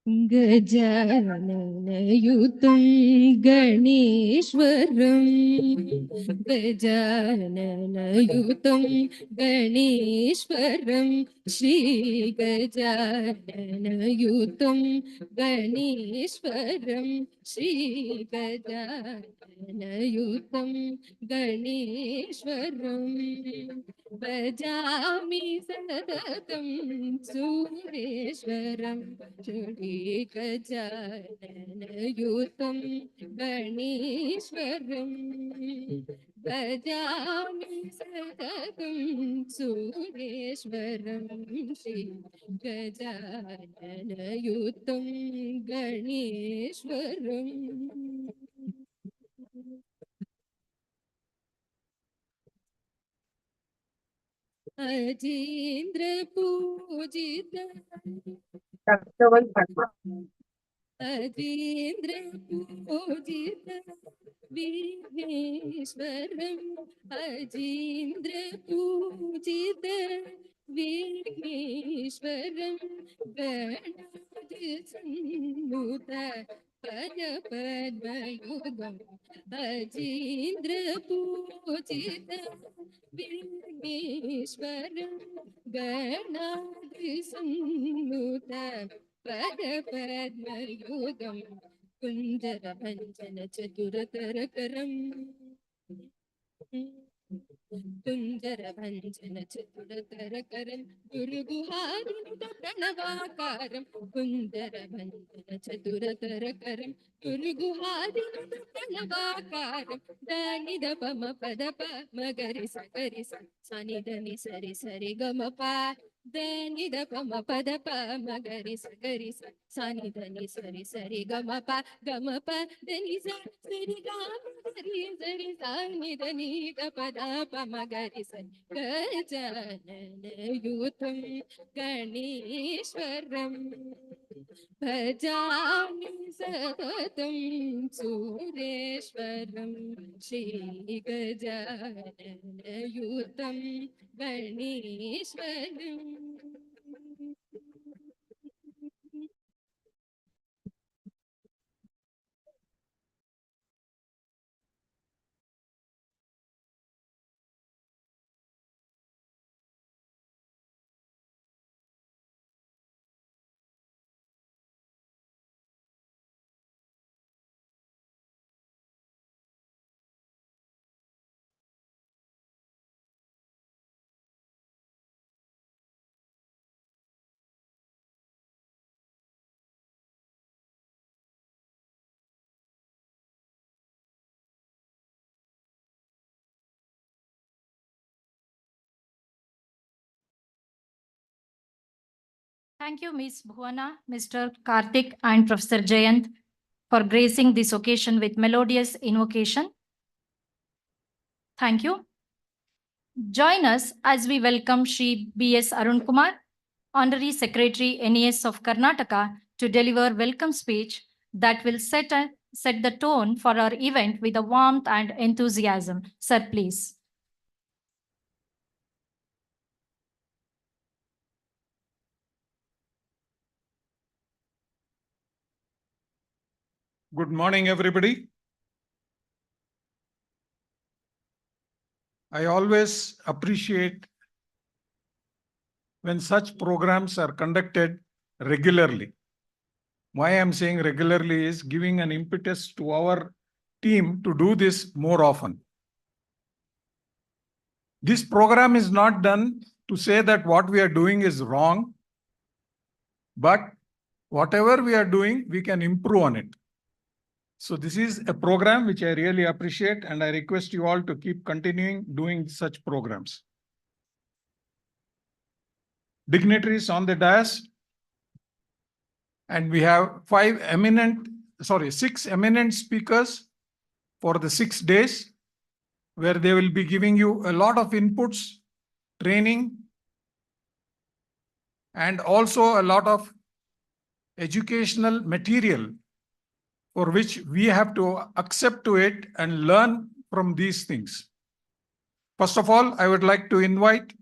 गजाननयुतं गणेश्वरं गजाननयुतं गणेश्वरं श्रीगजाननयुतं गणेश्वरं श्रीगजाननयुतं गणेश्वरं भजामि सततं सुरेश्वरं श्रीगजाननयुतं गणेश्वरं भजामि सततं सुरेश्वरं श्रीगजाननयुतं गणेश्वरम् अजीन्द्र पूजित अजीन्द्र पूजित विघ्नेश्वरम् अजीन्द्र पूजित विघ्नेश्वरं गणाधिसन्नुत पदपद्मयुगम् अजीन्द्र पूजित विघ्नेश्वरं गणाधिसन्नुत पदपद्मयुगम् कुञ्जरभञ्जन चतुरतरकरम् कुञ्जरभञ्जन चतुरतरकरं गुरुगुहादिनुत प्रणवाकारं कुञ्जरभञ्जन चतुरतरकरं गुरुगुहादिनुत प्रणवाकारं दानिदपम पदप मगरि सगरि सनि सरि सरि गमप दानिदपम पदप मगरि सगरि सनि सरि सरि गमप गमप दनि सरि गरि सरि सनि దని గపద పమగరి సని గజాననయుతం గణేశ్వరం భజామి సతతం సురేశ్వరం Shri గజాననయుతం గణేశ్వరం. Thank you, Ms. Bhuvana, Mr. Karthik, and Professor Jayant for gracing this occasion with melodious invocation. Thank you. Join us as we welcome Shri B.S. Arun Kumar, Honorary Secretary NES of Karnataka, to deliver welcome speech that will set the tone for our event with a warmth and enthusiasm. Sir, please. Good morning, everybody. I always appreciate when such programs are conducted regularly. Why I'm saying regularly is giving an impetus to our team to do this more often. This program is not done to say that what we are doing is wrong, but whatever we are doing, we can improve on it. So this is a program which I really appreciate, and I request you all to keep continuing doing such programs. Dignitaries on the dais, and we have 6 eminent speakers for the 6 days, where they will be giving you a lot of inputs, training, and also a lot of educational material for which we have to accept to it and learn from these things. First of all, I would like to invite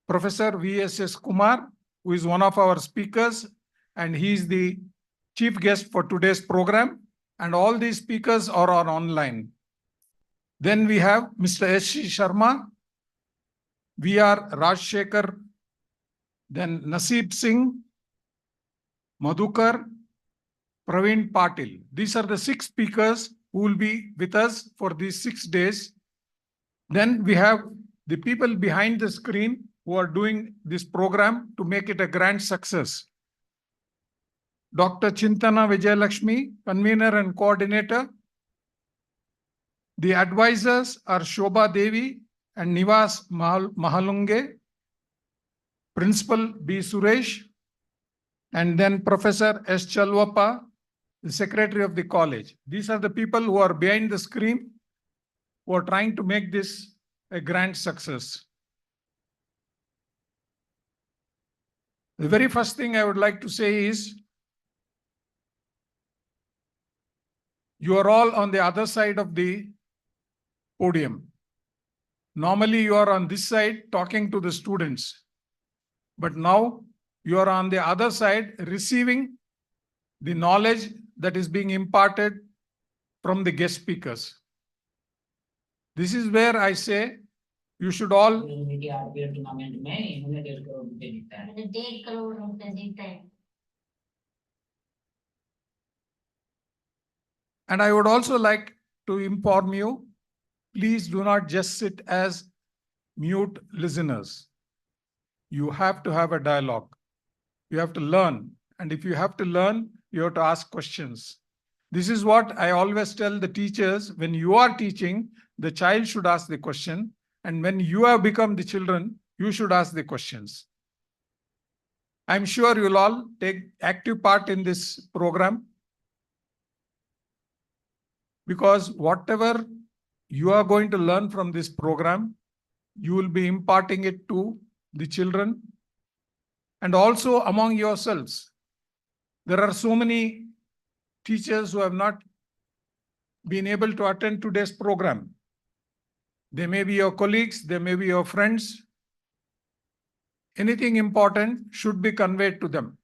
Professor V.S.S. Kumar, who is one of our speakers, and he is the chief guest for today's program, and all these speakers are online. Then we have Mr. S.C. Sharma, V.R. Rajshekhar, then Naseeb Singh, Madhukar, Praveen Patil. These are the 6 speakers who will be with us for these 6 days. Then we have the people behind the screen who are doing this program to make it a grand success. Dr. Chintana Vijayalakshmi, convener and coordinator. The advisors are Shobha Devi and Nivas Mahalunge, Principal B. Suresh, and then Professor S. Chalwapa, the Secretary of the college. These are the people who are behind the screen who are trying to make this a grand success. The very first thing I would like to say is, you are all on the other side of the podium. Normally you are on this side talking to the students, but now you are on the other side receiving the knowledge that is being imparted from the guest speakers. This is where I say you should all and I would also like to inform you, please do not just sit as mute listeners. You have to have a dialogue. You have to learn. And if you have to learn, you have to ask questions. This is what I always tell the teachers. When you are teaching, the child should ask the question. And when you have become the children, you should ask the questions. I'm sure you'll all take active part in this program, because whatever you are going to learn from this program, you will be imparting it to the children and also among yourselves. There are so many teachers who have not been able to attend today's program. They may be your colleagues, they may be your friends. Anything important should be conveyed to them.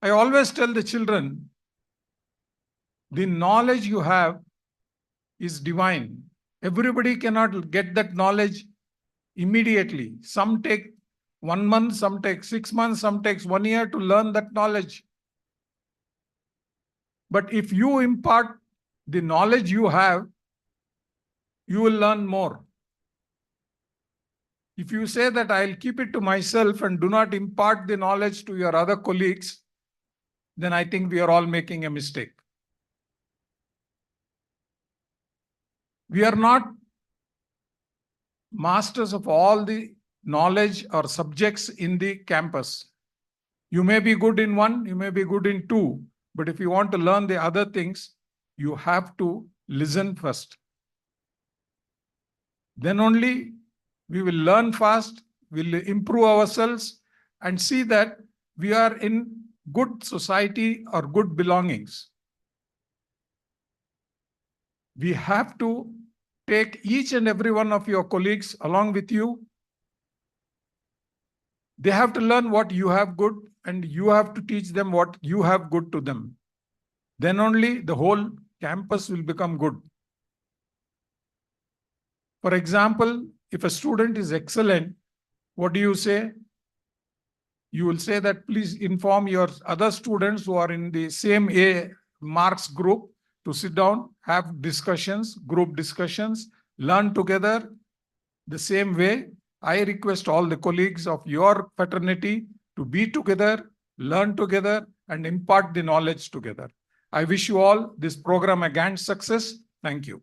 I always tell the children, the knowledge you have is divine. Everybody cannot get that knowledge immediately. Some take 1 month, some take 6 months, some takes 1 year to learn that knowledge. But if you impart the knowledge you have, you will learn more. If you say that I'll keep it to myself and do not impart the knowledge to your other colleagues, then I think we are all making a mistake. We are not masters of all the knowledge or subjects in the campus. You may be good in one, you may be good in two, but if you want to learn the other things, you have to listen first. Then only we will learn fast, we'll improve ourselves and see that we are in good society or good belongings. We have to take each and every one of your colleagues along with you. They have to learn what you have good, and you have to teach them what you have good to them. Then only the whole campus will become good. For example, if a student is excellent, what do you say? You will say that please inform your other students who are in the same A marks group to sit down, have discussions, group discussions, learn together. The same way, I request all the colleagues of your fraternity to be together, learn together, and impart the knowledge together. I wish you all this program a grand success. Thank you.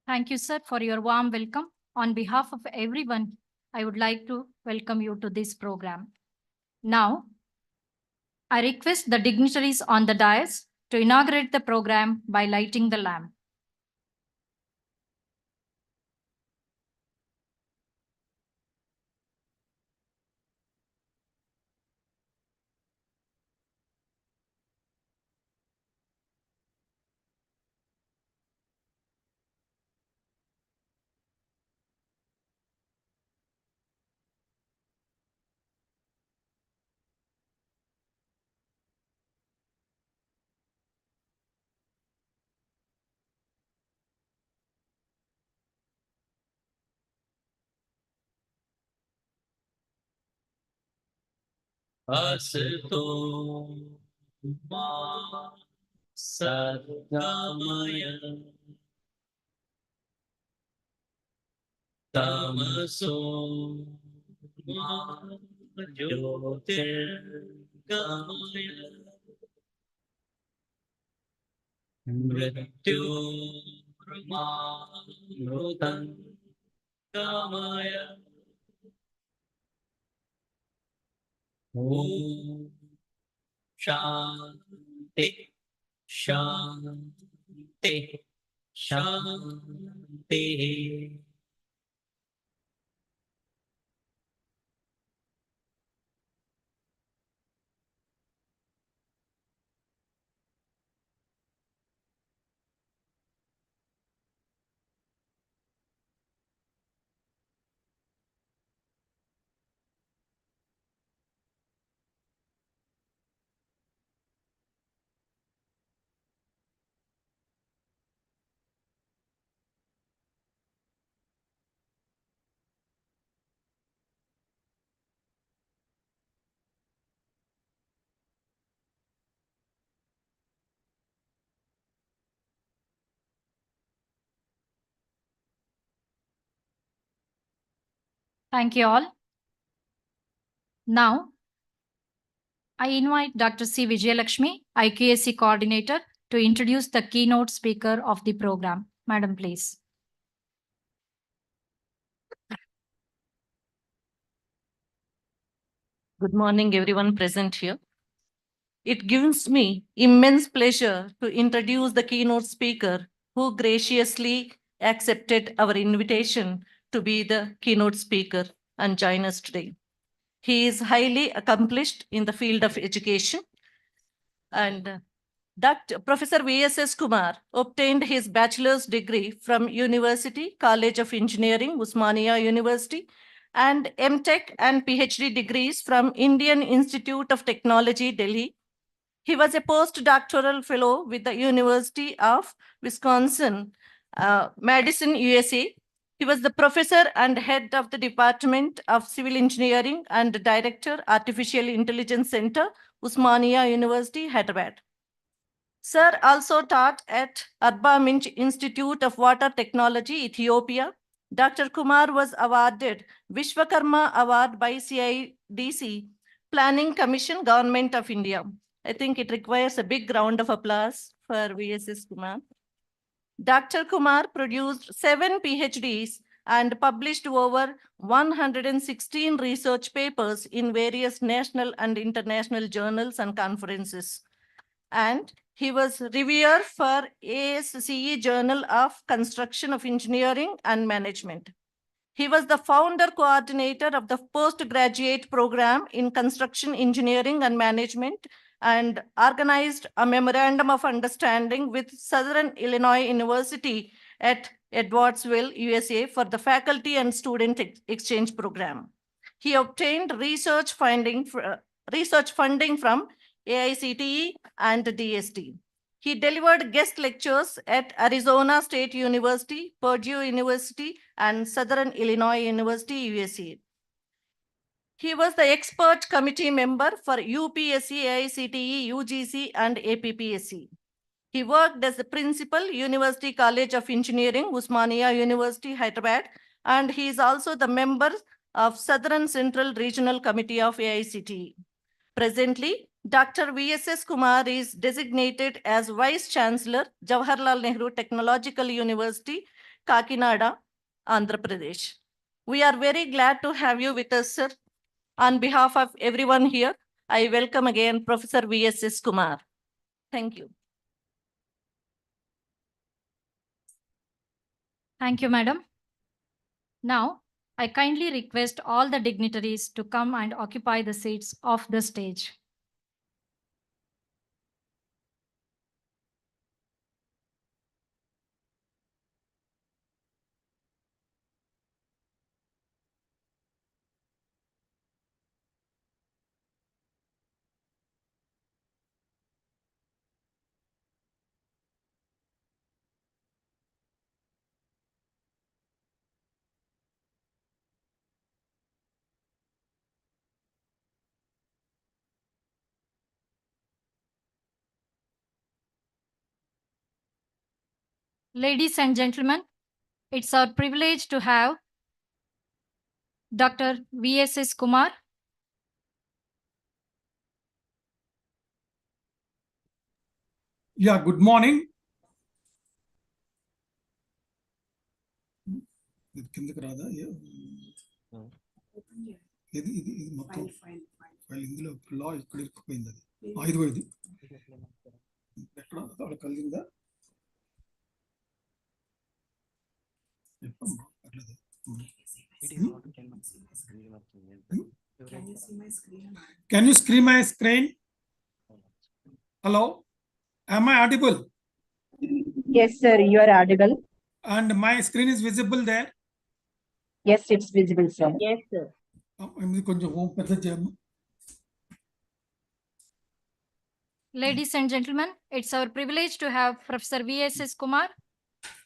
Thank you, sir, for your warm welcome. On behalf of everyone, I would like to welcome you to this program. Now, I request the dignitaries on the dais to inaugurate the program by lighting the lamp. असतो मा सद्गमय तमसो मा ज्योतिर्गमय मृत्युर्मा मृतङ्गमय ॐ शान्ति शान्ति शान्तिः. Thank you all. Now, I invite Dr. C. Vijayalakshmi, IQAC Coordinator, to introduce the keynote speaker of the program. Madam, please. Good morning, everyone present here. It gives me immense pleasure to introduce the keynote speaker who graciously accepted our invitation to be the keynote speaker and join us today. He is highly accomplished in the field of education, and Dr. Professor VSS Kumar obtained his bachelor's degree from University College of Engineering, Usmania University, and MTech and PhD degrees from Indian Institute of Technology, Delhi. He was a postdoctoral fellow with the University of Wisconsin, Madison, USA. He was the professor and head of the Department of Civil Engineering and Director, Artificial Intelligence Center, Usmania University, Hyderabad. Sir also taught at Arba Minch Institute of Water Technology, Ethiopia. Dr. Kumar was awarded Vishwakarma Award by CIDC, Planning Commission, Government of India. I think it requires a big round of applause for VSS Kumar. Dr. Kumar produced 7 PhDs and published over 116 research papers in various national and international journals and conferences. And he was reviewer for ASCE Journal of Construction of Engineering and Management. He was the founder coordinator of the postgraduate program in construction engineering and management and organized a memorandum of understanding with Southern Illinois University at Edwardsville, USA for the faculty and student exchange program. He obtained research funding from AICTE and DST. He delivered guest lectures at Arizona State University, Purdue University, and Southern Illinois University, USA. He was the expert committee member for UPSC, AICTE, UGC, and APPSC. He worked as the principal, University College of Engineering, Usmania University, Hyderabad, and he is also the member of Southern Central Regional Committee of AICTE. Presently, Dr. VSS Kumar is designated as Vice Chancellor, Jawaharlal Nehru Technological University, Kakinada, Andhra Pradesh. We are very glad to have you with us, sir. On behalf of everyone here, I welcome again Professor VSS Kumar. Thank you. Thank you, madam. Now, I kindly request all the dignitaries to come and occupy the seats of the stage. Ladies and gentlemen, it's our privilege to have Dr. VSS Kumar. Yeah, good morning. కిందకి రాదా ఇది మొత్తం file ఇందులో లా ఇక్కడ ఇరుక్కుపోయింది అది 5 ఎక్కడ అక్కడ కలిగిందా Can you see my screen? Hello, am I audible? Yes, sir, you are audible. And my screen is visible there? Yes, it's visible, sir. Yes, sir. కొంచెం హోమ్ పెద్ద చేయము. Ladies and gentlemen, it's our privilege to have Professor VSS Kumar,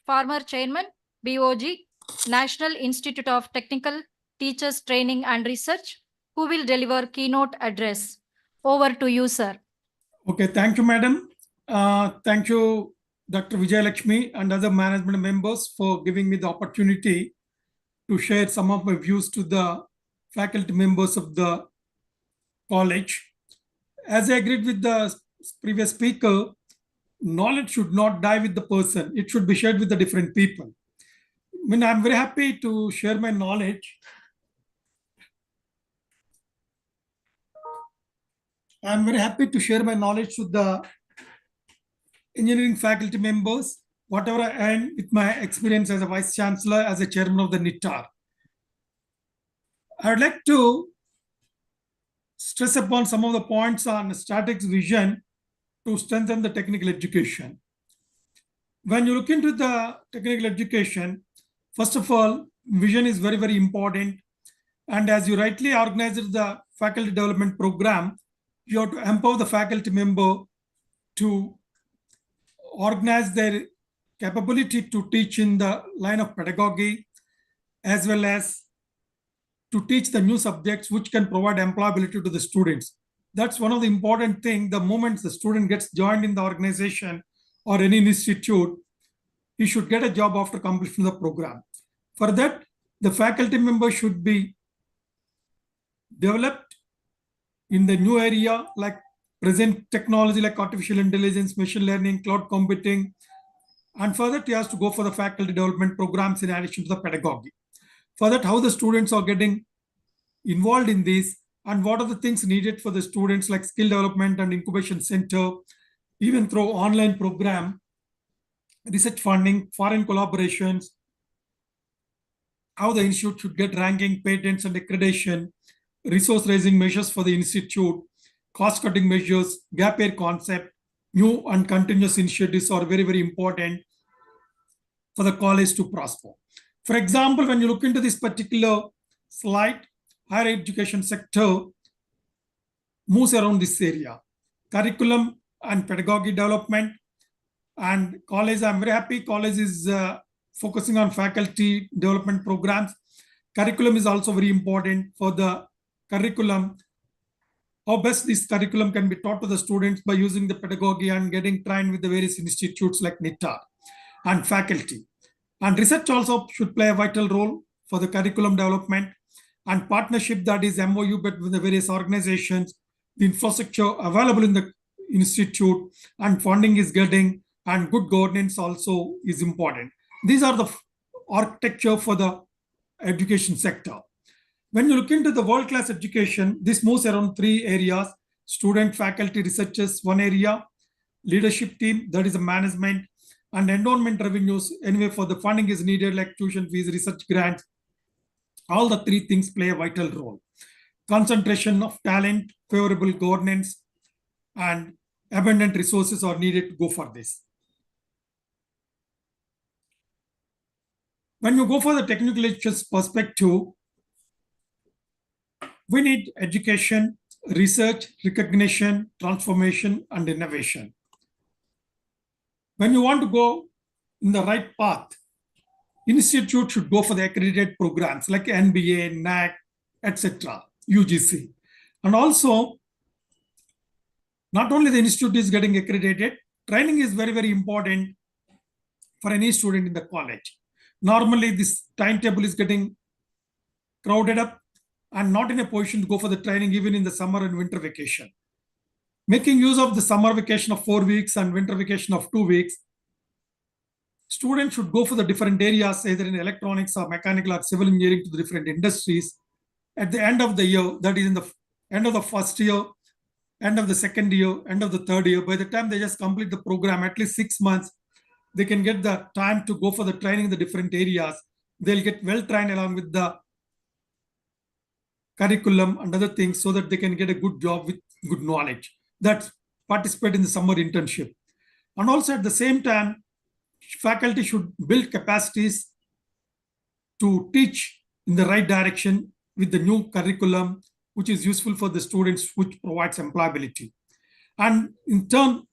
former chairman, BOG, National Institute of Technical Teachers Training and Research, who will deliver keynote address. Over to you, sir. Okay, thank you, madam. Thank you, Dr. Vijay Lakshmi and other management members for giving me the opportunity to share some of my views to the faculty members of the college. As I agreed with the previous speaker, knowledge should not die with the person. It should be shared with the different people. I mean, I'm very happy to share my knowledge. I'm very happy to share my knowledge with the engineering faculty members, whatever I earned with my experience as a vice chancellor, as a chairman of the NITAR. I would like to stress upon some of the points on strategic vision to strengthen the technical education. When you look into the technical education, first of all, vision is very, very important. And as you rightly organized the faculty development program, you have to empower the faculty member to organize their capability to teach in the line of pedagogy, as well as to teach the new subjects which can provide employability to the students. That's one of the important things. The moment the student gets joined in the organization or any institute, he should get a job after completion of the program. For that, the faculty member should be developed in the new area like present technology like artificial intelligence, machine learning, cloud computing. And for that, he has to go for the faculty development programs in addition to the pedagogy. For that, how the students are getting involved in this and what are the things needed for the students like skill development and incubation center, even through online program, research funding, foreign collaborations, how the institute should get ranking, patents and accreditation, resource raising measures for the institute, cost cutting measures, gap year concept, new and continuous initiatives are very, very important for the college to prosper. For example, when you look into this particular slide, higher education sector moves around this area. Curriculum and pedagogy development. And college, I'm very happy college is focusing on faculty development programs. Curriculum is also very important for the curriculum. How best this curriculum can be taught to the students by using the pedagogy and getting trained with the various institutes like NITAR and faculty. And research also should play a vital role for the curriculum development and partnership, that is MOU, but with the various organizations, the infrastructure available in the institute and funding is getting, and good governance also is important. These are the architecture for the education sector. When you look into the world-class education, this moves around 3 areas: student, faculty, researchers, one area; leadership team, that is the management; and endowment revenues. Anyway, for the funding is needed, like tuition fees, research grants. All the three things play a vital role. Concentration of talent, favorable governance, and abundant resources are needed to go for this. When you go for the technical education perspective, we need education, research, recognition, transformation, and innovation. When you want to go in the right path, institute should go for the accredited programs like NBA, NAC, etc., UGC. And also, not only the institute is getting accredited, training is very, very important for any student in the college. Normally, this timetable is getting crowded up and not in a position to go for the training even in the summer and winter vacation. Making use of the summer vacation of 4 weeks and winter vacation of 2 weeks, students should go for the different areas, either in electronics or mechanical or civil engineering, to the different industries. At the end of the year, that is in the end of the first year, end of the second year, end of the third year, by the time they just complete the program, at least 6 months, they can get the time to go for the training in the different areas. They'll get well trained along with the curriculum and other things so that they can get a good job with good knowledge. That's participate in the summer internship. And also at the same time, faculty should build capacities to teach in the right direction with the new curriculum, which is useful for the students, which provides employability. And in turn,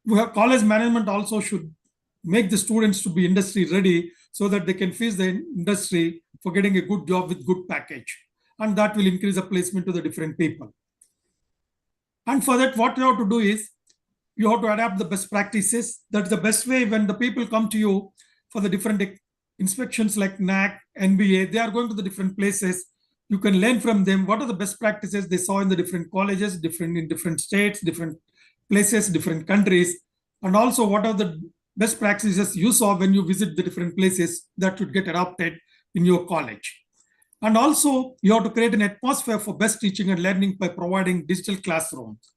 we have college management also should make the students to be industry ready so that they can face the industry for getting a good job with good package. And that will increase the placement to the different people. And for that, what you have to do is you have to adapt the best practices. That's the best way. When the people come to you for the different inspections like NAC, NBA, they are going to the different places. You can learn from them what are the best practices they saw in the different colleges, in different states, different places, different countries. And also what are the best practices you saw when you visit the different places that should get adopted in your college. And also, you have to create an atmosphere for best teaching and learning by providing digital classrooms.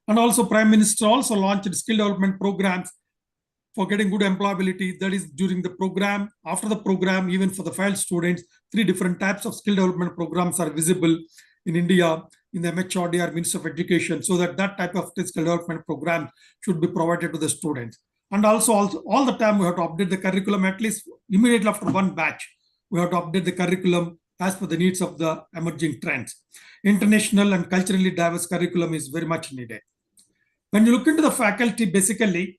And also, Prime Minister also launched skill development programs for getting good employability. That is during the program, after the program, even for the failed students, 3 different types of skill development programs are visible in India, in the MHRD or Minister of Education, so that type of skill development program should be provided to the students. And also all the time, we have to update the curriculum, at least immediately after one batch. We have to update the curriculum as per the needs of the emerging trends. International and culturally diverse curriculum is very much needed. When you look into the faculty, basically,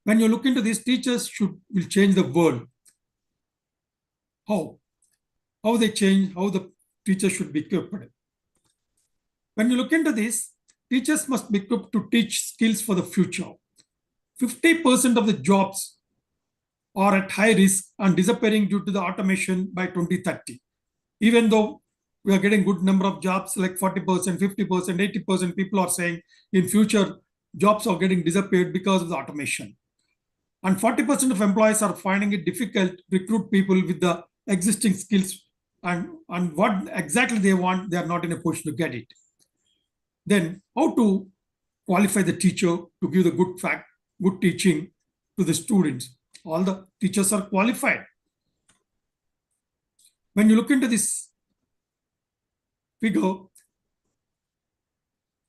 when you look into these, teachers will change the world. How? How they change, how the teachers should be equipped. When you look into this, teachers must be equipped to teach skills for the future. 50% of the jobs are at high risk and disappearing due to the automation by 2030. Even though we are getting good number of jobs, like 40%, 50%, 80%, people are saying in future, jobs are getting disappeared because of the automation. And 40% of employees are finding it difficult to recruit people with the existing skills and what exactly they want, they are not in a position to get it. Then how to qualify the teacher to give the good teaching to the students? All the teachers are qualified. When you look into this figure,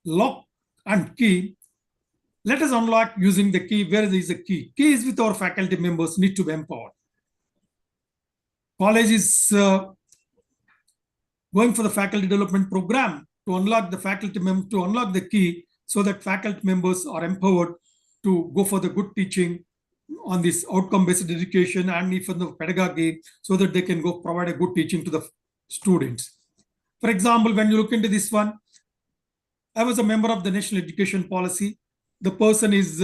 lock and key, let us unlock using the key. Where is the key? Key is with our faculty members, need to be empowered. College is going for the faculty development program to unlock the faculty member, to unlock the key so that faculty members are empowered to go for the good teaching on this outcome-based education and even the pedagogy so that they can go provide a good teaching to the students. For example, when you look into this one, I was a member of the National Education Policy. The person is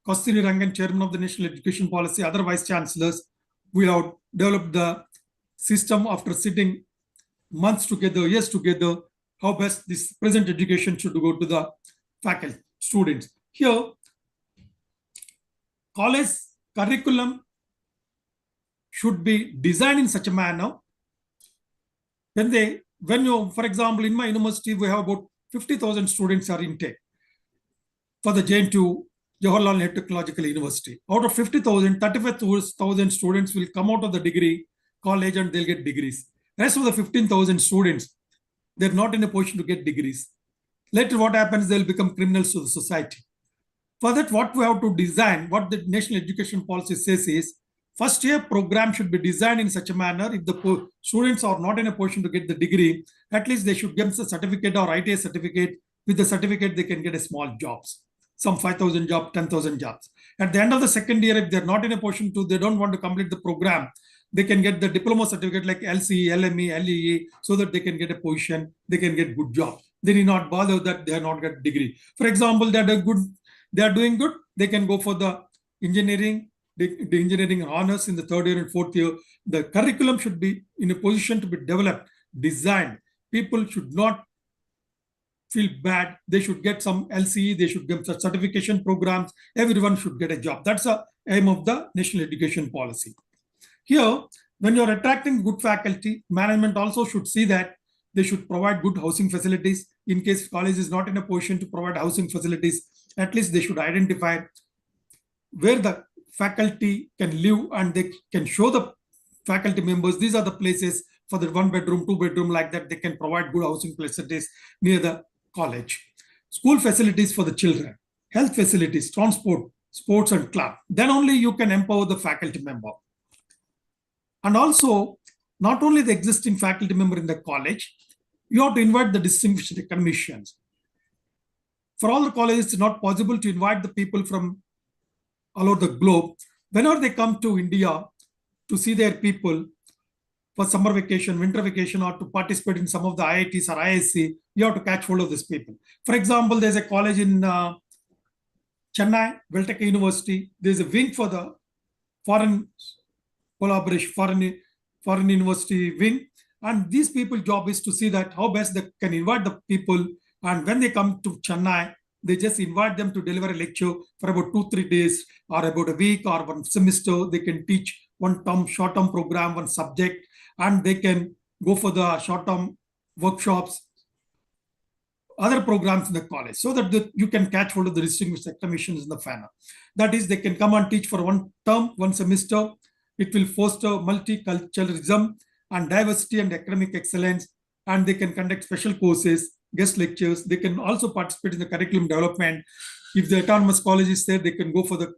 Kasturi Rangan, Chairman of the National Education Policy, other Vice Chancellors. We have developed the system after sitting months together, years together, how best this present education should go to the faculty, students. Here, college curriculum should be designed in such a manner when you, for example, in my university, we have about 50,000 students are intake for the JNTU Jawaharlal Nehru Technological University. Out of 50,000, 35,000 students will come out of the degree college and they'll get degrees. Rest of the 15,000 students, they're not in a position to get degrees. Later, what happens? They'll become criminals to the society. For that, what we have to design, what the National Education Policy says is, first year program should be designed in such a manner, if the students are not in a position to get the degree, at least they should get a certificate or ITA certificate. With the certificate, they can get a small jobs, some 5,000 jobs, 10,000 jobs. At the end of the second year, if they're not in a position to, they don't want to complete the program, they can get the diploma certificate like LCE, LME, LEE, so that they can get a position, they can get good job. They need not bother that they have not got degree. For example, they are doing good, they can go for the engineering, the engineering honors in the third year and fourth year. The curriculum should be in a position to be developed, designed. People should not feel bad. They should get some LCE, they should get certification programs. Everyone should get a job. That's the aim of the National Education Policy. Here, when you're attracting good faculty, management also should see that they should provide good housing facilities. In case college is not in a position to provide housing facilities, at least they should identify where the faculty can live and they can show the faculty members, these are the places for the 1 bedroom, 2 bedroom, like that, they can provide good housing facilities near the college. School facilities for the children, health facilities, transport, sports and club. Then only you can empower the faculty member. And also, not only the existing faculty member in the college, you have to invite the distinguished academicians. For all the colleges, it's not possible to invite the people from all over the globe. Whenever they come to India to see their people for summer vacation, winter vacation, or to participate in some of the IITs or IISc, you have to catch hold of these people. For example, there's a college in Chennai, Velteka University. There's a wing for the foreign collaboration, foreign university wing. And these people's job is to see that how best they can invite the people. And when they come to Chennai, they just invite them to deliver a lecture for about 2-3 days or about a week or one semester. They can teach one term, short-term program, one subject, and they can go for the short-term workshops, other programs in the college, so that you can catch hold of the distinguished academicians in the FANA. That is, they can come and teach for one term, one semester. It will foster multiculturalism and diversity and academic excellence, and they can conduct special courses, guest lectures. They can also participate in the curriculum development. If the autonomous college is there, they can go for the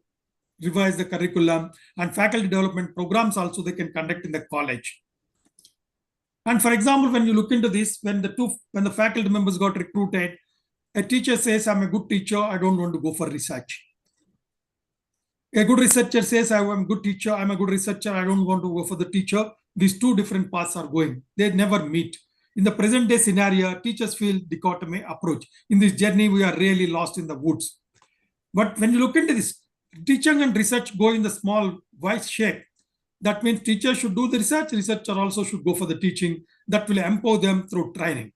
revise the curriculum, and faculty development programs also they can conduct in the college. And for example, when you look into this, when the faculty members got recruited, a teacher says, I'm a good teacher, I don't want to go for research. A good researcher says, I'm a good teacher, I'm a good researcher, I don't want to go for the teacher. These two different paths are going. They never meet. In the present day scenario, teachers feel dichotomy approach. In this journey, we are really lost in the woods. But when you look into this, teaching and research go in the small wise shape. That means teachers should do the research, researcher also should go for the teaching. That will empower them through training.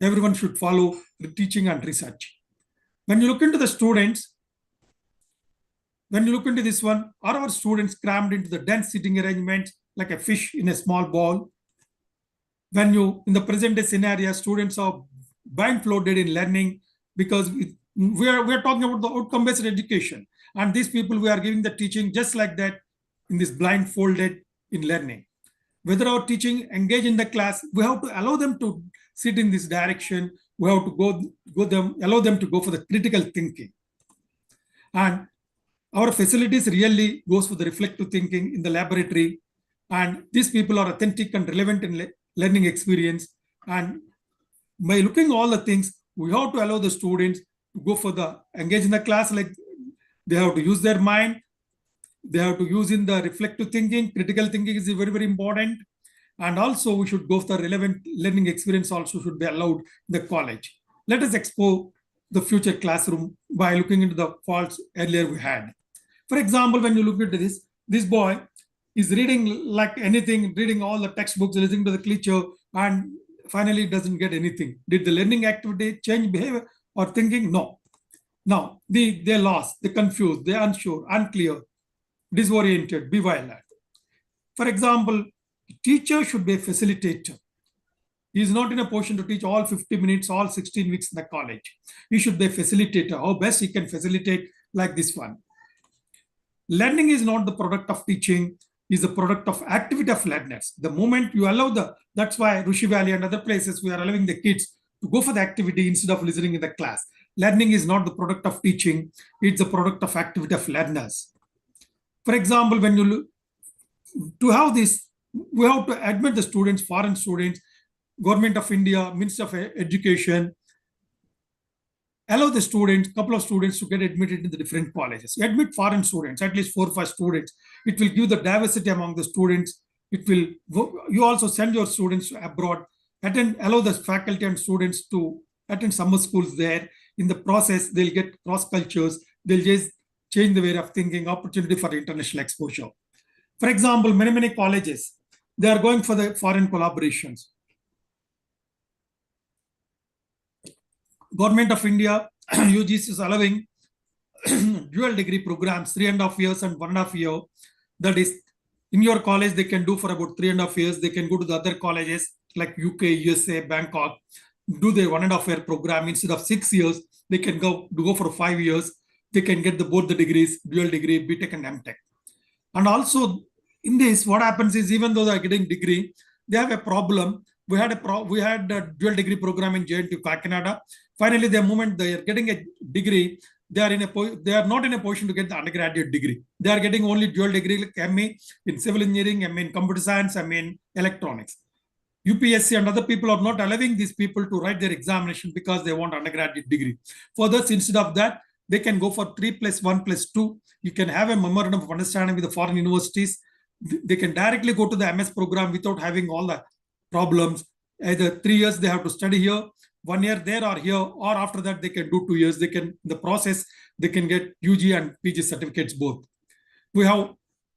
Everyone should follow the teaching and research. When you look into the students, when you look into this one, are our students crammed into the dense sitting arrangements like a fish in a small bowl? When in the present day scenario, students are blindfolded in learning, because we are talking about the outcome-based education. And these people, we are giving the teaching just like that, in this blindfolded in learning. Whether our teaching engage in the class, we have to allow them to sit in this direction. We have to allow them to go for the critical thinking. And our facilities really goes for the reflective thinking in the laboratory. And these people are authentic and relevant in learning experience. And by looking at all the things, we have to allow the students to go for the engage in the class, like they have to use their mind. They have to use in the reflective thinking. Critical thinking is very, very important. And also we should go for the relevant learning experience also should be allowed in the college. Let us explore the future classroom by looking into the faults earlier we had. For example, when you look into this boy is reading like anything, reading all the textbooks, listening to the lecture, and finally doesn't get anything. Did the learning activity change behavior or thinking? No. Now, they're lost, they're confused, they're unsure, unclear, disoriented, bewildered. For example, teacher should be a facilitator. He is not in a position to teach all 50 minutes, all 16 weeks in the college. He should be a facilitator. How best he can facilitate like this one. Learning is not the product of teaching, is the product of activity of learners. The moment you allow that's why Rishi Valley and other places, we are allowing the kids to go for the activity instead of listening in the class. Learning is not the product of teaching, it's the product of activity of learners. For example, when you look, to have this, we have to admit the students, foreign students, Government of India, Minister of Education, allow the students, couple of students to get admitted into the different colleges. You admit foreign students, at least 4 or 5 students. It will give the diversity among the students. It will, you also send your students abroad, allow the faculty and students to attend summer schools there. In the process, they'll get cross cultures. They'll just change the way of thinking, opportunity for international exposure. For example, many colleges, they are going for the foreign collaborations. Government of India, UGC is allowing dual degree programs, 3.5 years and 1.5 year. That is, in your college, they can do for about 3.5 years. They can go to the other colleges like UK, USA, Bangkok, do their 1.5 year program. Instead of 6 years, they can go for 5 years. They can get both the degrees, dual degree, BTech and MTech. And also in this, what happens is, even though they are getting degree, they have a problem. We had a dual degree program in JNTU, Kakinada. Finally, the moment they are getting a degree, they are not in a position to get the undergraduate degree. They are getting only dual degree, like MA in civil engineering, MA in computer science, MA in electronics. UPSC and other people are not allowing these people to write their examination because they want undergraduate degree. Further, instead of that, they can go for 3+1+2. You can have a memorandum of understanding with the foreign universities. They can directly go to the MS program without having all the problems. Either 3 years they have to study here, 1 year there or here, or after that they can do 2 years. They can, in the process, they can get UG and PG certificates both. We have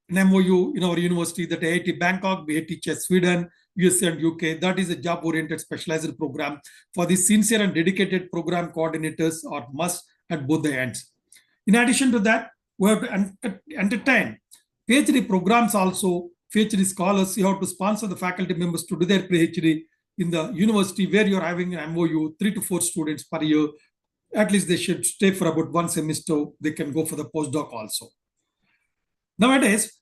an MOU in our university that IIT Bangkok, BIT Sweden, USA and UK. That is a job-oriented specialized program. For the sincere and dedicated program coordinators are must at both the ends. In addition to that, we have to entertain PhD programs also. PhD scholars, you have to sponsor the faculty members to do their PhD in the university where you're having an MOU, 3 to 4 students per year. At least they should stay for about 1 semester. They can go for the postdoc also. Nowadays,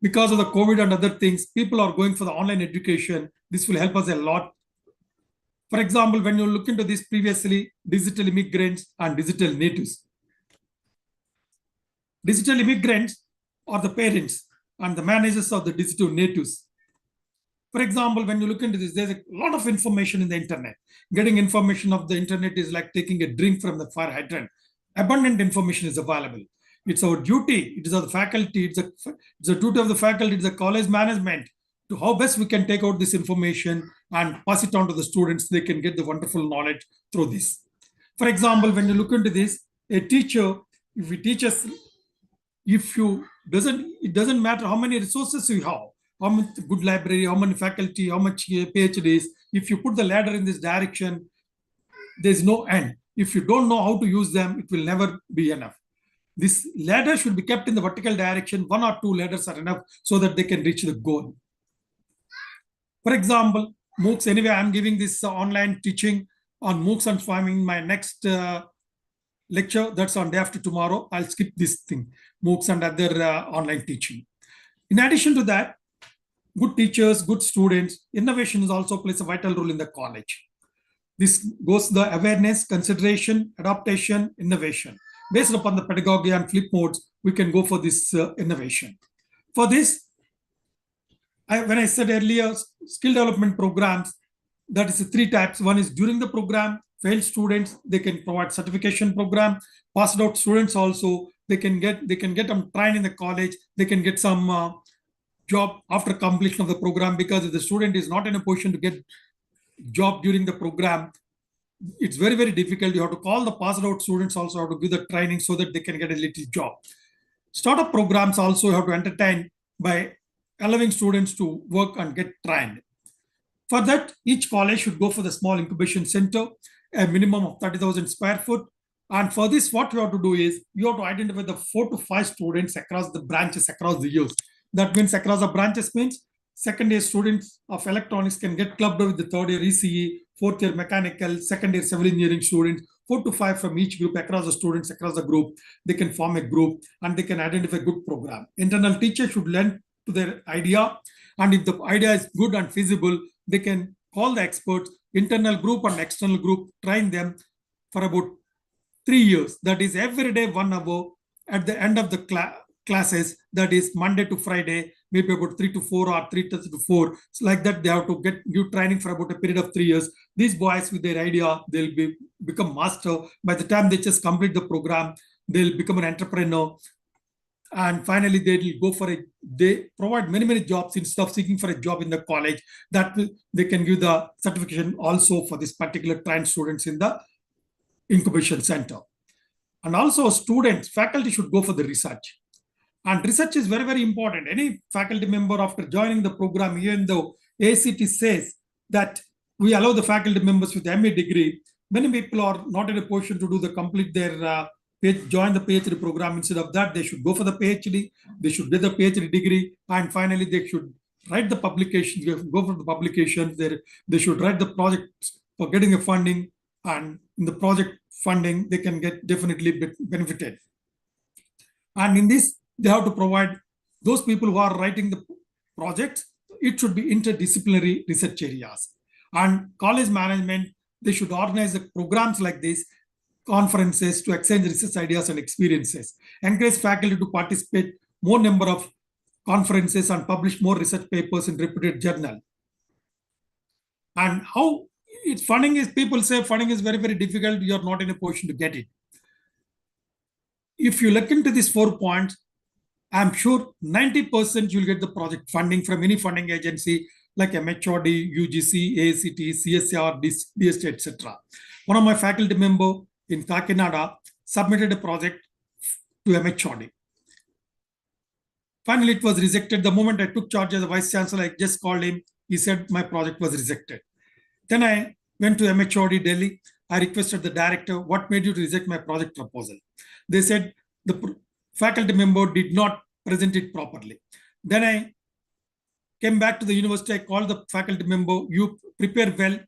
because of the COVID and other things, people are going for the online education. This will help us a lot. For example, when you look into this previously, digital immigrants and digital natives. Digital immigrants are the parents and the managers of the digital natives. For example, when you look into this, there's a lot of information in the internet. Getting information of the internet is like taking a drink from the fire hydrant. Abundant information is available. It's our duty. It is of the faculty. It's a duty of the faculty. It's the college management to how best we can take out this information and pass it on to the students. They can get the wonderful knowledge through this. For example, when you look into this, a teacher, if he teaches, it doesn't matter how many resources you have, how much good library, how many faculty, how much PhDs. If you put the ladder in this direction, there's no end. If you don't know how to use them, it will never be enough. This ladder should be kept in the vertical direction. 1 or 2 ladders are enough so that they can reach the goal. For example, MOOCs. Anyway, I'm giving this online teaching on MOOCs and farming. My next lecture, that's on day after tomorrow. I'll skip this thing, MOOCs and other online teaching. In addition to that, good teachers, good students, innovation is also plays a vital role in the college. This goes the awareness, consideration, adaptation, innovation. Based upon the pedagogy and flip modes, we can go for this innovation. For this, when I said earlier, skill development programs, that is 3 types. One is during the program, failed students, they can provide certification program. Passed out students also, they can get them trained in the college. They can get some job after completion of the program, because if the student is not in a position to get job during the program, it's very, very difficult. You have to call the passed out students also, have to give the training so that they can get a little job. Startup programs also have to entertain by allowing students to work and get trained. For that, each college should go for the small incubation center, a minimum of 30,000 square foot. And for this, what you have to do is you have to identify the 4 to 5 students across the branches across the years. That means across the branches means second year students of electronics can get clubbed with the third year ECE, fourth year mechanical, second year civil engineering students, 4 to 5 from each group across the students, across the group. They can form a group and they can identify a good program. Internal teacher should lend to their idea. And if the idea is good and feasible, they can call the experts, internal group and external group, train them for about 3 years. That is every day 1 hour at the end of the classes, that is Monday to Friday, maybe about 3 to 4 or 3 to 4. So like that, they have to get new training for about a period of 3 years. These boys with their idea, they'll become master. By the time they just complete the program, they'll become an entrepreneur. And finally, they provide many jobs instead of seeking for a job in the college. They can give the certification also for this particular trained students in the incubation center. And also students, faculty should go for the research. And research is very important. Any faculty member after joining the program, even though ACT says that we allow the faculty members with MA degree, many people are not in a position to complete their join the PhD program. Instead of that, they should go for the PhD. They should get the PhD degree. And finally, they should write the publications. Go for the publications. They should write the projects for getting a funding. And in the project funding, they can get definitely benefited. And in this, they have to provide those people who are writing the projects. It should be interdisciplinary research areas. And college management, they should organize the programs like this, conferences to exchange research ideas and experiences. Encourage faculty to participate more number of conferences and publish more research papers in reputed journal. And how it's funding is, people say funding is very difficult. You are not in a position to get it. If you look into these 4 points, I'm sure 90% you'll get the project funding from any funding agency like MHRD, UGC, ACT, CSR, DST, etc. One of my faculty member in Kakinada submitted a project to MHRD. Finally, it was rejected. The moment I took charge as the vice chancellor, I just called him. He said my project was rejected. Then I went to MHRD Delhi. I requested the director, what made you reject my project proposal? They said the faculty member did not present it properly. Then I came back to the university. I called the faculty member, you prepare well,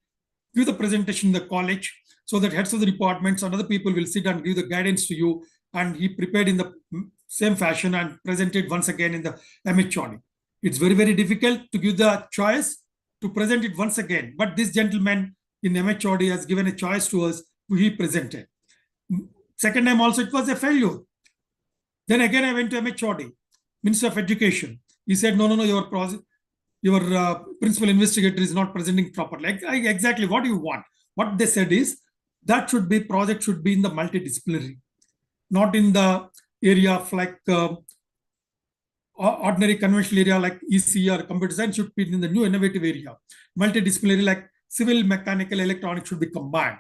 give the presentation in the college so that heads of the departments and other people will sit and give the guidance to you. And he prepared in the same fashion and presented once again in the MHRD. It's very difficult to give the choice to present it once again. But this gentleman in MHRD has given a choice to us, he presented. Second time also, it was a failure. Then again, I went to MHRD, Minister of Education. He said, no, your principal investigator is not presenting properly. Exactly what you want. What they said is that project should be in the multidisciplinary, not in the area of like ordinary conventional area like EC or computer science. Should be in the new innovative area. Multidisciplinary like civil, mechanical, electronics should be combined.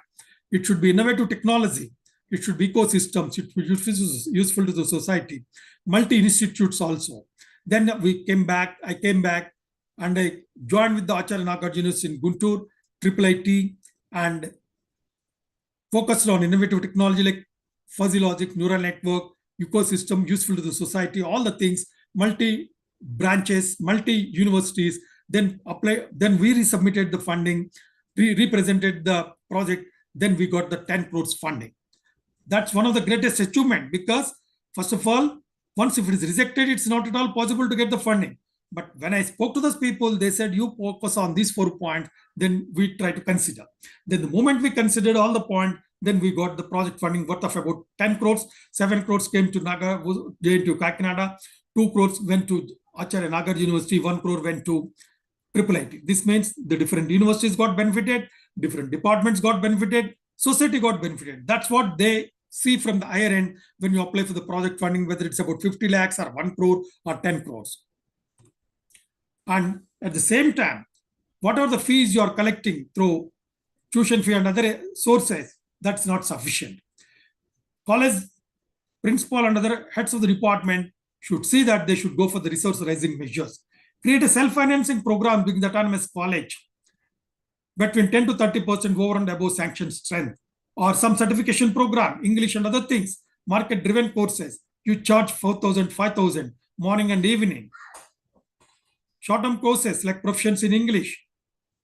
It should be innovative technology. It should be ecosystems. It should be useful to the society. Multi-institutes also. Then I came back and I joined with the Acharya Nagarjuna University in Guntur, IIIT, and focused on innovative technology like fuzzy logic, neural network, ecosystem, useful to the society, all the things, multi-branches, multi-universities. Then we resubmitted the funding, represented the project, then we got the 10 crores funding. That's one of the greatest achievements because, first of all, once if it is rejected, it's not at all possible to get the funding. But when I spoke to those people, they said, you focus on these 4 points, then we try to consider. Then the moment we considered all the points, then we got the project funding worth of about 10 crores. 7 crores came to Kakinada, 2 crores went to Acharya Nagarjuna University, 1 crore went to IIIT. This means the different universities got benefited, different departments got benefited, society got benefited. That's what they see from the higher end when you apply for the project funding, whether it's about 50 lakhs or 1 crore or 10 crores. And at the same time, whatever the fees you are collecting through tuition fee and other sources, that's not sufficient. College principal and other heads of the department should see that they should go for the resource raising measures. Create a self-financing program within the autonomous college between 10 to 30% over and above sanctioned strength, or some certification program, English and other things, market-driven courses. You charge 4,000, 5,000, morning and evening. short-term courses like proficiency in English,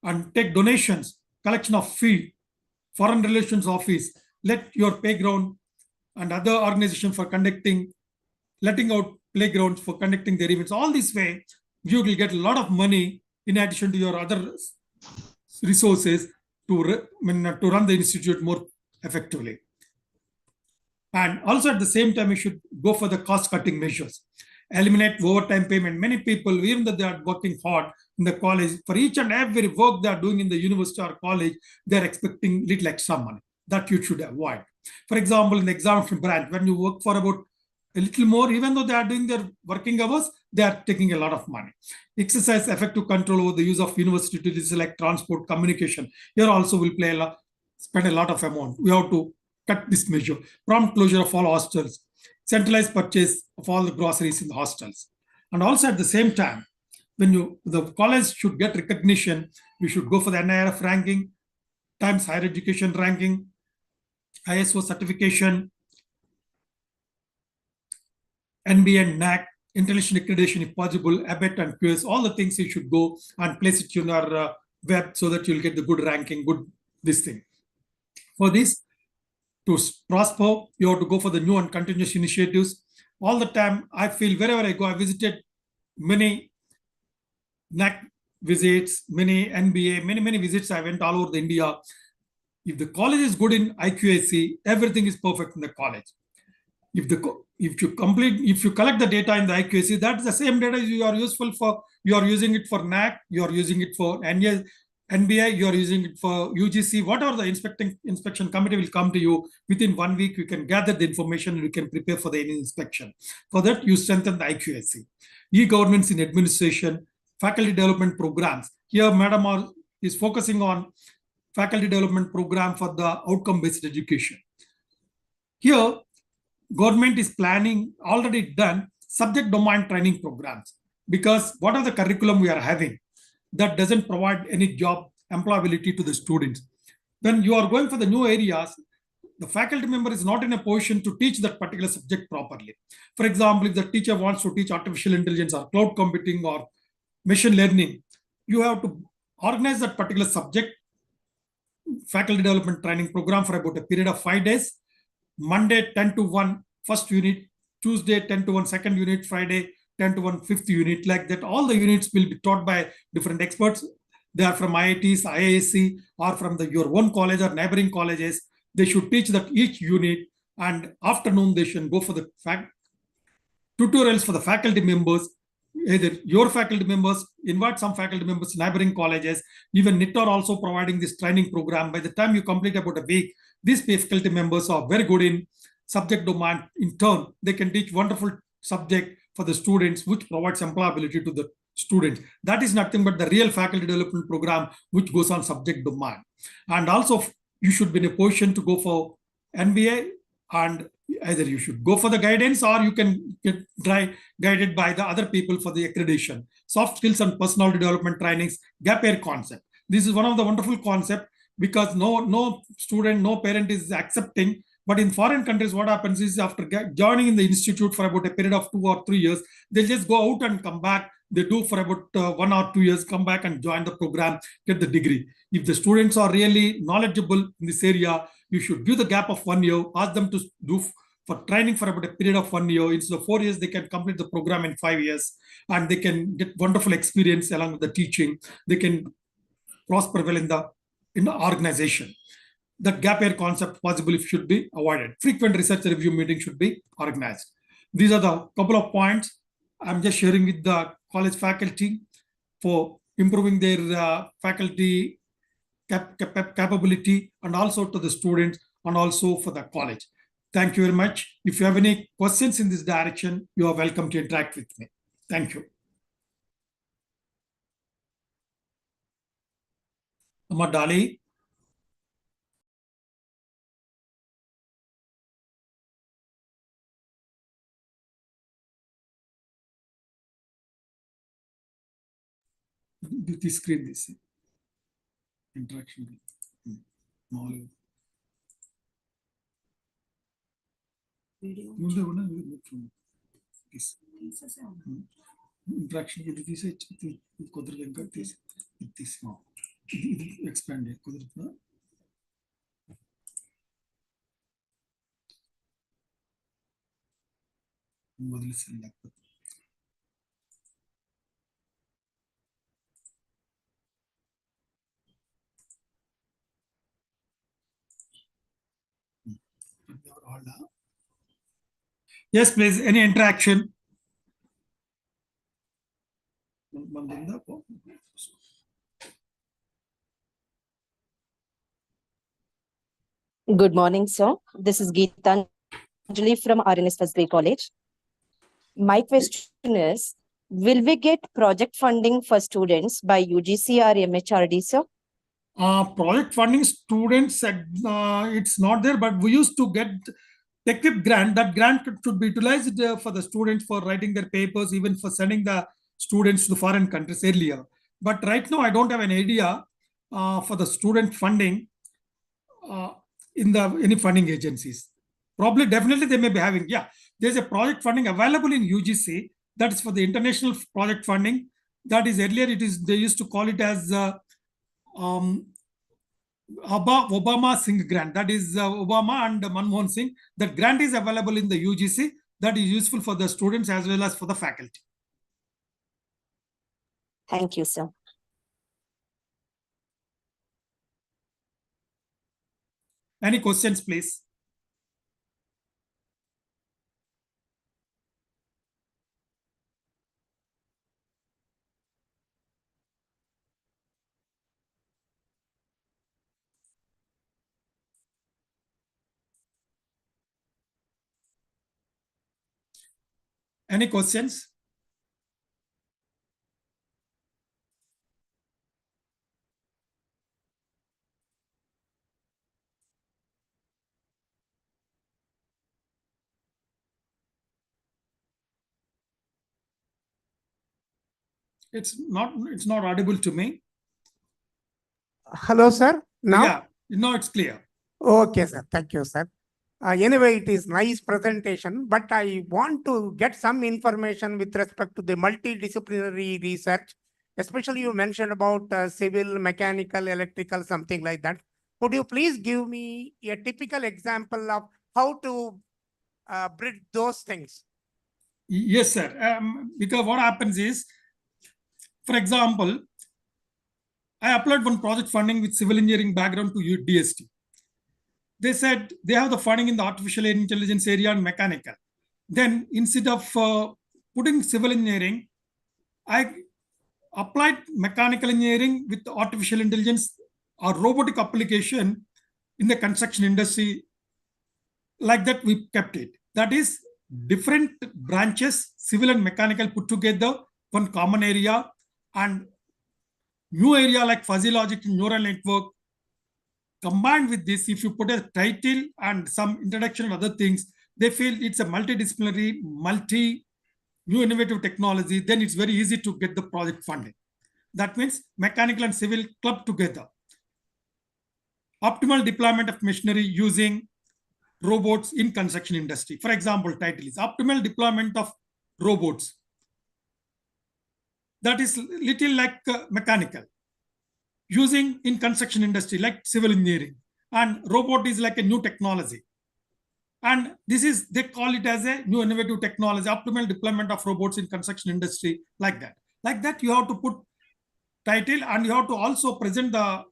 and take donations, collection of fee, foreign relations office, let your playground and other organization for conducting, letting out playgrounds for conducting their events. All this way, you will get a lot of money in addition to your other resources to run the institute more effectively. And also at the same time, you should go for the cost-cutting measures. Eliminate overtime payment. Many people, even though they are working hard in the college, for each and every work they are doing in the university or college, they are expecting little extra money. That you should avoid. For example, in the examination branch, when you work for about a little more, even though they are doing their working hours, they are taking a lot of money. Exercise effective control over the use of university utilities like transport, communication. Here also will spend a lot of amount. We have to cut this measure. Prompt closure of all hostels. Centralized purchase of all the groceries in the hostels. And also at the same time, when the college should get recognition, we should go for the NIRF ranking, Times Higher Education ranking, ISO certification, NBA and NAC, international accreditation if possible, ABET and QS, all the things you should go and place it in your web so that you'll get the good ranking, good this thing. For this, to prosper, you have to go for the new and continuous initiatives. All the time, I feel wherever I go, I visited many NAC visits, many NBA, many visits. I went all over the India. If the college is good in IQAC, everything is perfect in the college. If you collect the data in the IQAC, that's the same data you are useful for. You are using it for NAC, you are using it for NBA, you are using it for UGC. Whatever the inspection committee will come to you within 1 week, you can gather the information and you can prepare for the inspection. For that, you strengthen the IQAC. E-governance in administration, faculty development programs. Here, Madam is focusing on faculty development program for the outcome-based education. Here, government is planning, already done, subject domain training programs, because what are the curriculum we are having that doesn't provide any job employability to the students. When you are going for the new areas, the faculty member is not in a position to teach that particular subject properly. For example, if the teacher wants to teach artificial intelligence or cloud computing or machine learning, you have to organize that particular subject faculty development training program for about a period of 5 days. Monday 10 to 1 first unit, Tuesday 10 to 1 second unit, Friday 10 to 1 fifth unit. Like that, all the units will be taught by different experts. They are from IITs, IISc, or from your own college or neighboring colleges. They should teach that each unit, and afternoon they should go for the tutorials for the faculty members. Either your faculty members, invite some faculty members, neighboring colleges. Even NIT are also providing this training program. By the time you complete about a week, these faculty members are very good in subject domain. In turn, they can teach wonderful subject for the students, which provides employability to the students. That is nothing but the real faculty development program, which goes on subject domain. And also, you should be in a position to go for NBA, and either you should go for the guidance or you can get guided by the other people for the accreditation. Soft skills and personality development trainings, gap year concept. This is one of the wonderful concepts, because no student, no parent is accepting. But in foreign countries, what happens is after joining in the institute for about a period of 2 or 3 years, they'll just go out and come back. They do for about 1 or 2 years, come back and join the program, get the degree. If the students are really knowledgeable in this area, you should give the gap of 1 year, ask them to do for training for about a period of 1 year. Instead of 4 years, they can complete the program in 5 years, and they can get wonderful experience along with the teaching. They can prosper well in the organization. That gap year concept possibly should be avoided. Frequent research review meetings should be organized. These are the couple of points I'm just sharing with the college faculty for improving their faculty capability, and also to the students, and also for the college. Thank you very much. If you have any questions in this direction, you are welcome to interact with me. Thank you. Amadali. This screen, this interaction. Video. interaction with this expand yes, please. Any interaction? Good morning, sir. This is Geetanjali from RNS First Grade College. My question is, will we get project funding for students by UGC or MHRD, sir? Project funding students, it's not there, but we used to get TechIP grant. That grant should be utilized for the students for writing their papers, even for sending the students to the foreign countries earlier. But right now, I don't have an idea for the student funding in the any funding agencies. Probably, definitely, they may be having. Yeah, there's a project funding available in UGC. That is for the international project funding. That is earlier. It is they used to call it as Obama Singh grant. That is Obama and Manmohan Singh. That grant is available in the UGC. That is useful for the students as well as for the faculty. Thank you, sir. Any questions, please? Any questions? It's not audible to me. Hello, sir. Now? Yeah, now it's clear. Okay, sir. Thank you, sir. Anyway, it is nice presentation, but I want to get some information with respect to the multidisciplinary research, especially you mentioned about civil, mechanical, electrical, something like that. Could you please give me a typical example of how to bridge those things? Yes, sir. Because what happens is, for example, I applied one project funding with civil engineering background to DST. They said they have the funding in the artificial intelligence area and mechanical. Then instead of putting civil engineering, I applied mechanical engineering with artificial intelligence or robotic application in the construction industry. Like that, we kept it. That is different branches, civil and mechanical put together, one common area, and new area like fuzzy logic and neural network. Combined with this, if you put a title and some introduction and other things, they feel it's a multidisciplinary, new innovative technology, then it's very easy to get the project funding. That means mechanical and civil club together. Optimal deployment of machinery using robots in construction industry. For example, title is optimal deployment of robots. That is little like mechanical. Using in construction industry like civil engineering, and robot is like a new technology, and this is they call it as a new innovative technology, optimal deployment of robots in construction industry. Like that you have to put title, and you have to also present the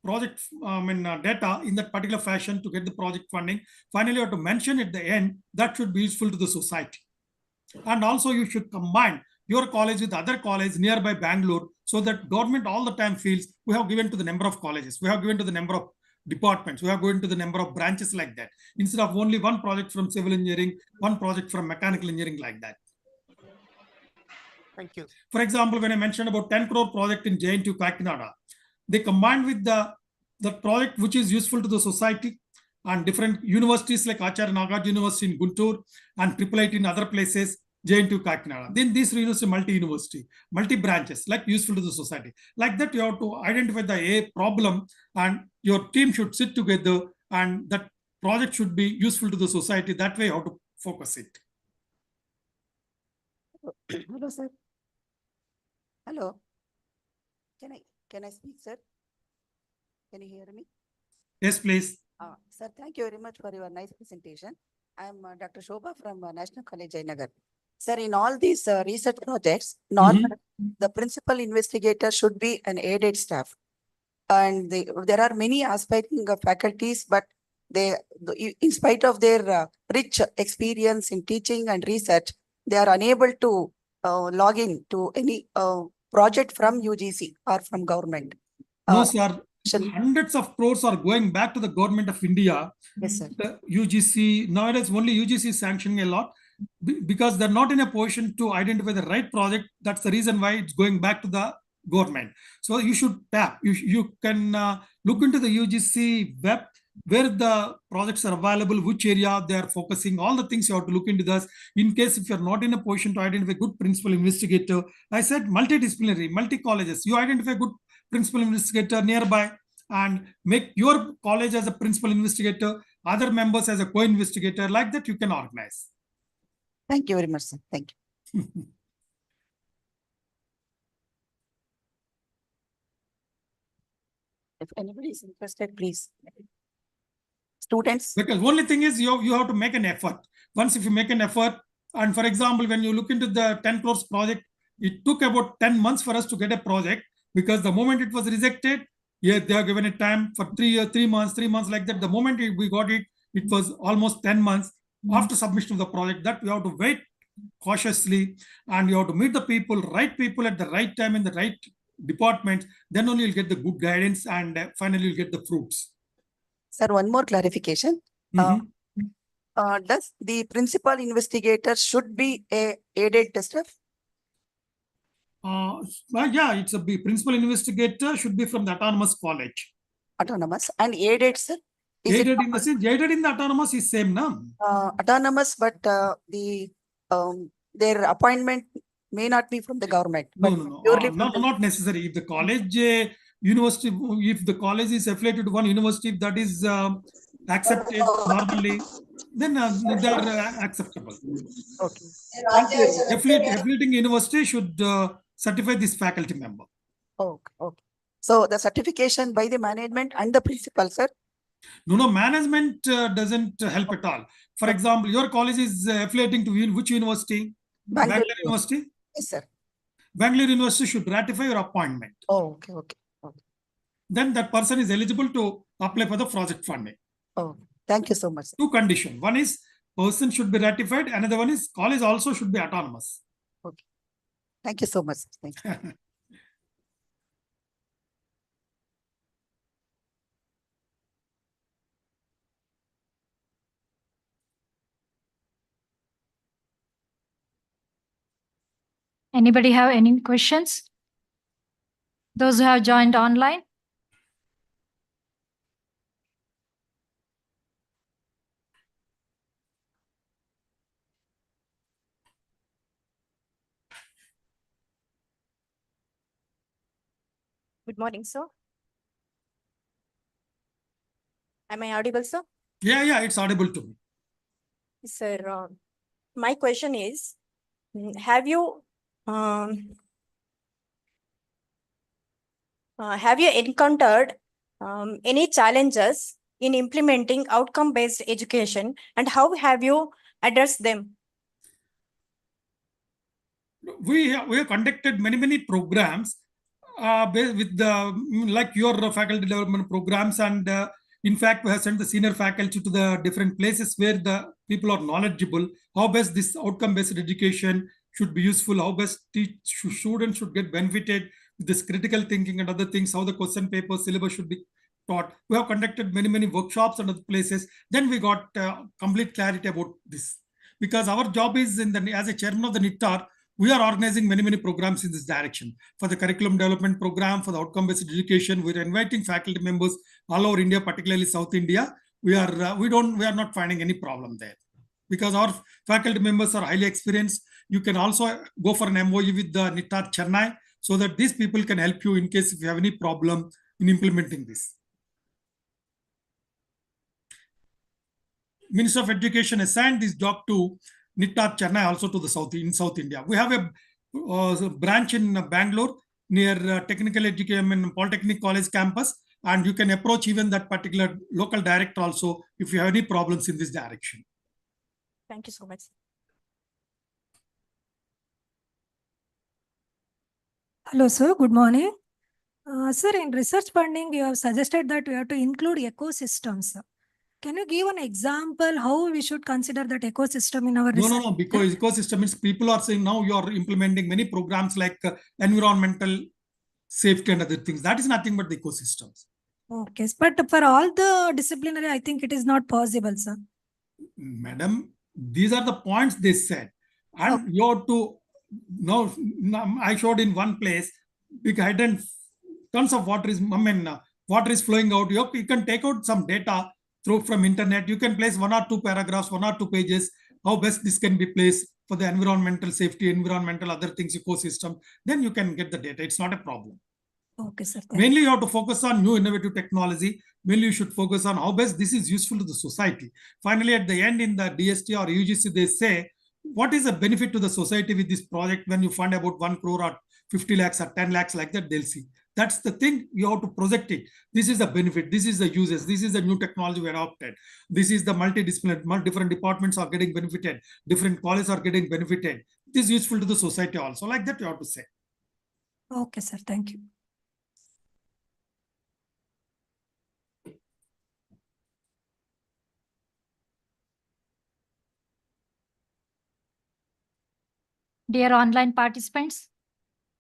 project data in that particular fashion to get the project funding. Finally, you have to mention at the end that should be useful to the society. And also you should combine your college with other college nearby Bangalore, so that government all the time feels we have given to the number of colleges, we have given to the number of departments, we have given to the number of branches, like that, instead of only one project from civil engineering, one project from mechanical engineering, like that. Thank you. For example, when I mentioned about 10 crore project in JNTU Kakinada, they combined with the project which is useful to the society, and different universities like Acharya Nagarjuna University in Guntur and IIIT in other places, JNTU Kakinada. Then this university, multi-university, multi-branches, like useful to the society. Like that, you have to identify the A problem, and your team should sit together, and that project should be useful to the society. That way, you have to focus it. Hello, sir. Hello. Can I speak, sir? Can you hear me? Yes, please. Sir, thank you very much for your nice presentation. I'm Dr. Shobha from National College, Jayanagar. Sir, in all these research projects, the principal investigator should be an aided staff. And there are many aspiring faculties, but in spite of their rich experience in teaching and research, they are unable to log in to any project from UGC or from government. No, sir. Hundreds of crores are going back to the government of India. Yes, sir. The UGC, nowadays only UGC is sanctioning a lot because they're not in a position to identify the right project. That's the reason why it's going back to the government. So you should tap. You can look into the UGC web where the projects are available, which area they are focusing, all the things you have to look into this. In case if you're not in a position to identify good principal investigator, I said multidisciplinary, multi-colleges, you identify good principal investigator nearby and make your college as a principal investigator, other members as a co-investigator, like that you can organize. Thank you very much, sir. Thank you. If anybody is interested, please. Students. Because only thing is you have to make an effort. Once if you make an effort, and for example, when you look into the 10 crores project, it took about 10 months for us to get a project because the moment it was rejected, yeah, they are given a time for 3 months like that. The moment we got it, it was almost 10 months after submission of the project that we have to wait cautiously and you have to meet the right people at the right time in the right department. Then only you'll get the good guidance and finally you'll get the fruits. Sir, one more clarification. Does the principal investigator should be a aided staff? Yeah, it's a principal investigator should be from the autonomous college. Autonomous and aided, sir? Aided in the sense, aided in the autonomous is same, no? Autonomous, but their appointment may not be from the government. No. Not necessary. If the college, university, if the college is affiliated to one university that is accepted normally, then they are acceptable. Okay. Thank you. Affiliating university should certify this faculty member. Okay. So the certification by the management and the principal, sir? No, management doesn't help at all. For example, your college is affiliating to which university? Bangalore University? Yes, sir. Bangalore University should ratify your appointment. Okay. Then that person is eligible to apply for the project funding. Thank you so much, sir. 2 conditions. One is person should be ratified. Another one is college also should be autonomous. Okay. Thank you so much. Thank you. Anybody have any questions? Those who have joined online? Good morning, sir. Am I audible, sir? Yeah, it's audible to me. Sir, my question is, have you encountered any challenges in implementing outcome-based education, and how have you addressed them? We have conducted many programs with the like your faculty development programs, and in fact we have sent the senior faculty to the different places where the people are knowledgeable. How best this outcome-based education should be useful, how best students should get benefited with this critical thinking and other things, how the question paper syllabus should be taught. We have conducted many workshops and other places. Then we got complete clarity about this. Because our job is as a chairman of the NITAR, we are organizing many programs in this direction. For the curriculum development program, for the outcome-based education, we are inviting faculty members all over India, particularly South India. We are not finding any problem there. Because our faculty members are highly experienced. You can also go for an MOU with the NITAR Chennai so that these people can help you in case if you have any problem in implementing this. Minister of Education assigned this job to NITAR Chennai also to the South India. We have a branch in Bangalore near Technical Education Polytechnic College campus, and you can approach even that particular local director also if you have any problems in this direction. Thank you so much. Hello, sir. Good morning. Sir, in research funding, you have suggested that we have to include ecosystems. Can you give an example how we should consider that ecosystem in our research? No, because ecosystem means people are saying now you are implementing many programs like environmental safety and other things. That is nothing but the ecosystems. Okay, but for all the disciplinary, I think it is not possible, sir. Madam, these are the points they said. And you have to, now I showed in one place, big hidden tons of water is, water is flowing out. You can take out some data through from internet. You can place 1 or 2 paragraphs, 1 or 2 pages, how best this can be placed for the environmental safety, environmental other things, ecosystem. Then you can get the data. It's not a problem. Okay, sir. Mainly you have to focus on new innovative technology. Mainly you should focus on how best this is useful to the society. Finally, at the end in the DST or UGC, they say, what is the benefit to the society with this project when you fund about 1 crore or 50 lakhs or 10 lakhs like that, they'll see. That's the thing, you have to project it. This is the benefit, this is the uses, this is the new technology we adopted. This is the multidisciplinary, different departments are getting benefited, different colleges are getting benefited. This is useful to the society also, like that you have to say. Okay, sir. Thank you. Dear online participants,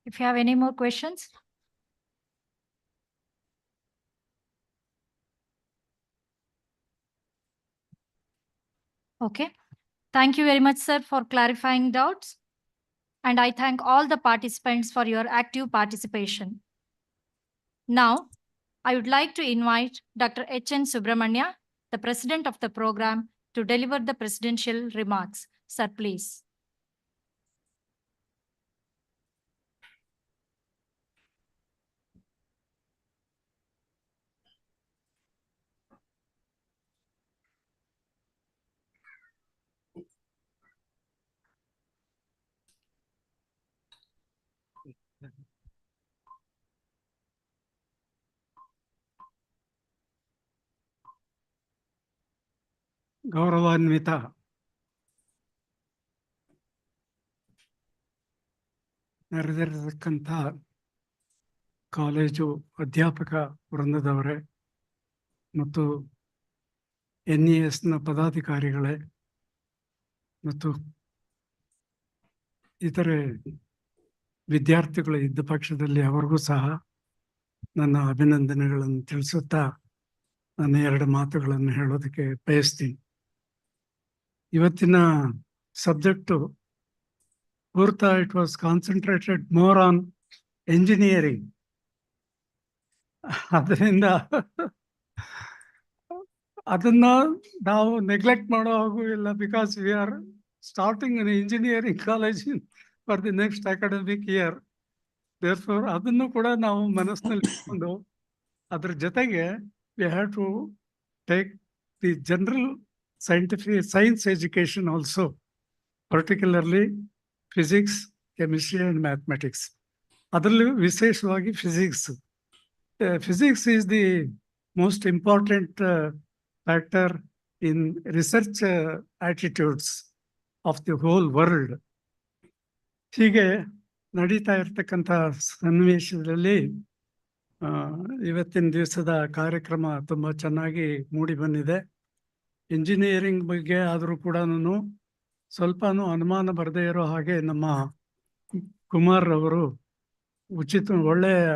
if you have any more questions. Okay. Thank you very much, sir, for clarifying doubts. And I thank all the participants for your active participation. Now, I would like to invite Dr. H.N. Subramanya, the president of the program, to deliver the presidential remarks. Sir, please. ಗೌರವಾನ್ವಿತ ನೆರೆದಿರತಕ್ಕಂಥ college ಅಧ್ಯಾಪಕ ವೃಂದದವರೇ ಮತ್ತು NESನ ಪದಾಧಿಕಾರಿಗಳೇ ಮತ್ತು ಇತರೆ ವಿದ್ಯಾರ್ಥಿಗಳು ಇದ್ದ ಪಕ್ಷದಲ್ಲಿ ಅವರಿಗೂ ಸಹ ನನ್ನ ಅಭಿನಂದನೆಗಳನ್ನು ತಿಳಿಸುತ್ತಾ ನನ್ನ 2 ಮಾತುಗಳನ್ನು ಹೇಳೋದಕ್ಕೆ ಬಯಸ್ತೀನಿ. ಇವತ್ತಿನ ಸಬ್ಜೆಕ್ಟು ಪೂರ್ತಿ it was concentrated more on engineering. ಅದರಿಂದ ಅದನ್ನ ನಾವು ನೆಗ್ಲೆಕ್ಟ್ ಮಾಡೋ ಹಾಗೂ ಇಲ್ಲ, because we are starting an engineering college for the next academic year. Therefore ಅದನ್ನು ಕೂಡ ನಾವು ಮನಸ್ಸಿನಲ್ಲಿ ಇಟ್ಕೊಂಡು ಅದ್ರ ಜೊತೆಗೆ we have to take the general science education also, particularly physics, chemistry and mathematics. ಅದರಲ್ಲಿ ವಿಶೇಷವಾಗಿ physics. Physics is the most important factor in research attitudes of the whole world. ಹೀಗೆ ನಡೀತಾ ಇರ್ತಕ್ಕಂಥ ಸನ್ನಿವೇಶದಲ್ಲಿ ಇವತ್ತಿನ ದಿವಸದ ಕಾರ್ಯಕ್ರಮ ತುಂಬ ಚೆನ್ನಾಗಿ ಮೂಡಿ ಬಂದಿದೆ. ಇಂಜಿನಿಯರಿಂಗ್ ಬಗ್ಗೆ ಆದರೂ ಕೂಡ ಸ್ವಲ್ಪನೂ ಅನುಮಾನ ಬರದೇ ಇರೋ ಹಾಗೆ ನಮ್ಮ ಕುಮಾರ್ ಅವರು ಒಳ್ಳೆಯ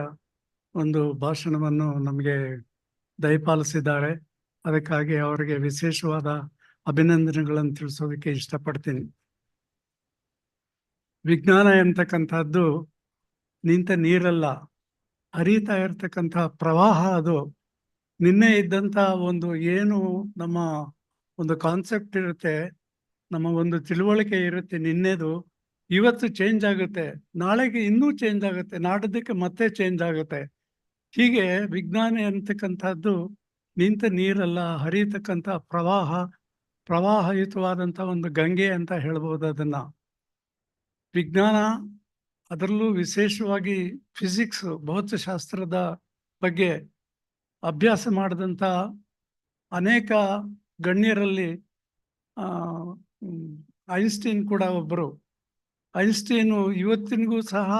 ಒಂದು ಭಾಷಣವನ್ನು ನಮಗೆ ದಯಪಾಲಿಸಿದ್ದಾರೆ. ಅದಕ್ಕಾಗಿ ಅವರಿಗೆ ವಿಶೇಷವಾದ ಅಭಿನಂದನೆಗಳನ್ನು ತಿಳಿಸೋದಕ್ಕೆ ಇಷ್ಟಪಡ್ತೀನಿ. ವಿಜ್ಞಾನ ಎಂತಕ್ಕಂಥದ್ದು ನಿಂತ ನೀರಲ್ಲ, ಹರಿತಾ ಇರ್ತಕ್ಕಂಥ ಪ್ರವಾಹ. ಅದು ನಿನ್ನೆ ಇದ್ದಂಥ ಒಂದು ಏನು ನಮ್ಮ ಒಂದು ಕಾನ್ಸೆಪ್ಟ್ ಇರುತ್ತೆ, ನಮ್ಮ ಒಂದು ತಿಳುವಳಿಕೆ ಇರುತ್ತೆ ನಿನ್ನೆದು, ಇವತ್ತು ಚೇಂಜ್ ಆಗುತ್ತೆ, ನಾಳೆಗೆ ಇನ್ನೂ ಚೇಂಜ್ ಆಗುತ್ತೆ, ನಾಡಿದ್ದಕ್ಕೆ ಮತ್ತೆ ಚೇಂಜ್ ಆಗುತ್ತೆ. ಹೀಗೆ ವಿಜ್ಞಾನ ಅಂತಕ್ಕಂಥದ್ದು ನಿಂತ ನೀರಲ್ಲ, ಹರಿಯತಕ್ಕಂಥ ಪ್ರವಾಹಯುತವಾದಂಥ ಒಂದು ಗಂಗೆ ಅಂತ ಹೇಳ್ಬೋದು. ಅದನ್ನ ವಿಜ್ಞಾನ ಅದರಲ್ಲೂ ವಿಶೇಷವಾಗಿ ಫಿಸಿಕ್ಸ್ ಭೌತಶಾಸ್ತ್ರದ ಬಗ್ಗೆ ಅಭ್ಯಾಸ ಮಾಡಿದಂಥ ಅನೇಕ ಗಣ್ಯರಲ್ಲಿ ಐನ್ಸ್ಟೀನ್ ಕೂಡ ಒಬ್ಬರು. ಐನ್ಸ್ಟೀನು ಇವತ್ತಿನಿಗೂ ಸಹ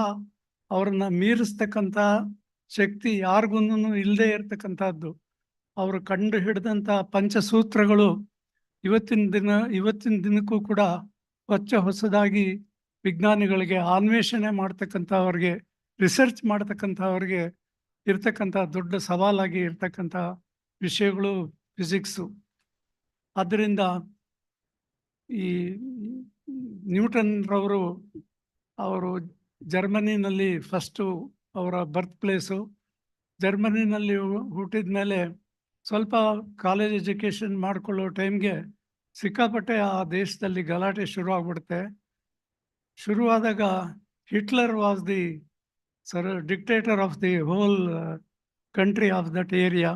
ಅವ್ರನ್ನ ಮೀರಿಸ್ತಕ್ಕಂಥ ಶಕ್ತಿ ಯಾರಿಗೂ ಇಲ್ಲದೆ ಇರತಕ್ಕಂಥದ್ದು. ಅವರು ಕಂಡು ಹಿಡಿದಂಥ ಪಂಚಸೂತ್ರಗಳು ಇವತ್ತಿನ ದಿನಕ್ಕೂ ಕೂಡ ಹೊಸದಾಗಿ ವಿಜ್ಞಾನಿಗಳಿಗೆ ಅನ್ವೇಷಣೆ ಮಾಡ್ತಕ್ಕಂಥವ್ರಿಗೆ, ರಿಸರ್ಚ್ ಮಾಡ್ತಕ್ಕಂಥವ್ರಿಗೆ ಇರ್ತಕ್ಕಂಥ ದೊಡ್ಡ ಸವಾಲಾಗಿ ಇರ್ತಕ್ಕಂಥ ವಿಷಯಗಳು ಫಿಸಿಕ್ಸು. ಆದ್ದರಿಂದ ಈ ನ್ಯೂಟನ್ ರವರು ಅವರು ಜರ್ಮನಿನಲ್ಲಿ ಫಸ್ಟು ಅವರ ಬರ್ತ್ ಪ್ಲೇಸು. ಜರ್ಮನಿನಲ್ಲಿ ಹುಟ್ಟಿದ ಮೇಲೆ ಸ್ವಲ್ಪ ಕಾಲೇಜ್ ಎಜುಕೇಷನ್ ಮಾಡಿಕೊಳ್ಳೋ ಟೈಮ್ಗೆ ಸಿಕ್ಕಾಪಟ್ಟೆ ಆ ದೇಶದಲ್ಲಿ ಗಲಾಟೆ ಶುರುವಾಗ್ಬಿಡುತ್ತೆ. ಶುರುವಾದಾಗ Hitler was the dictator of the whole country of that area.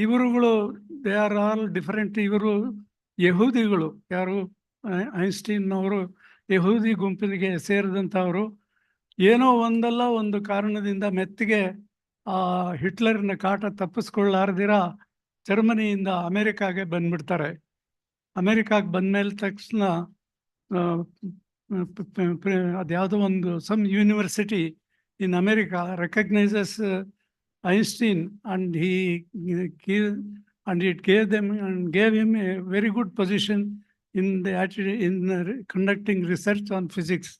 ಇವರುಗಳು ದೇ ಆರ್ ಆಲ್ ಡಿಫರೆಂಟ್. ಇವರು ಯಹೂದಿಗಳು, ಯಾರು ಐನ್ಸ್ಟೀನ್ನವರು ಯಹೂದಿ ಗುಂಪಿಗೆ ಸೇರಿದಂಥವರು. ಏನೋ ಒಂದಲ್ಲ ಒಂದು ಕಾರಣದಿಂದ ಮೆತ್ತಿಗೆ ಆ ಹಿಟ್ಲರ್ನ ಕಾಟ ತಪ್ಪಿಸ್ಕೊಳ್ಳಾರ್ದಿರ ಜರ್ಮನಿಯಿಂದ ಅಮೆರಿಕಾಗೆ ಬಂದ್ಬಿಡ್ತಾರೆ. ಅಮೆರಿಕಾಗೆ ಬಂದಮೇಲೆ ತಕ್ಷಣ ಅದ್ಯಾವುದೋ ಒಂದು some university in America recognises Einstein, and it gave him a very good position in conducting research on physics.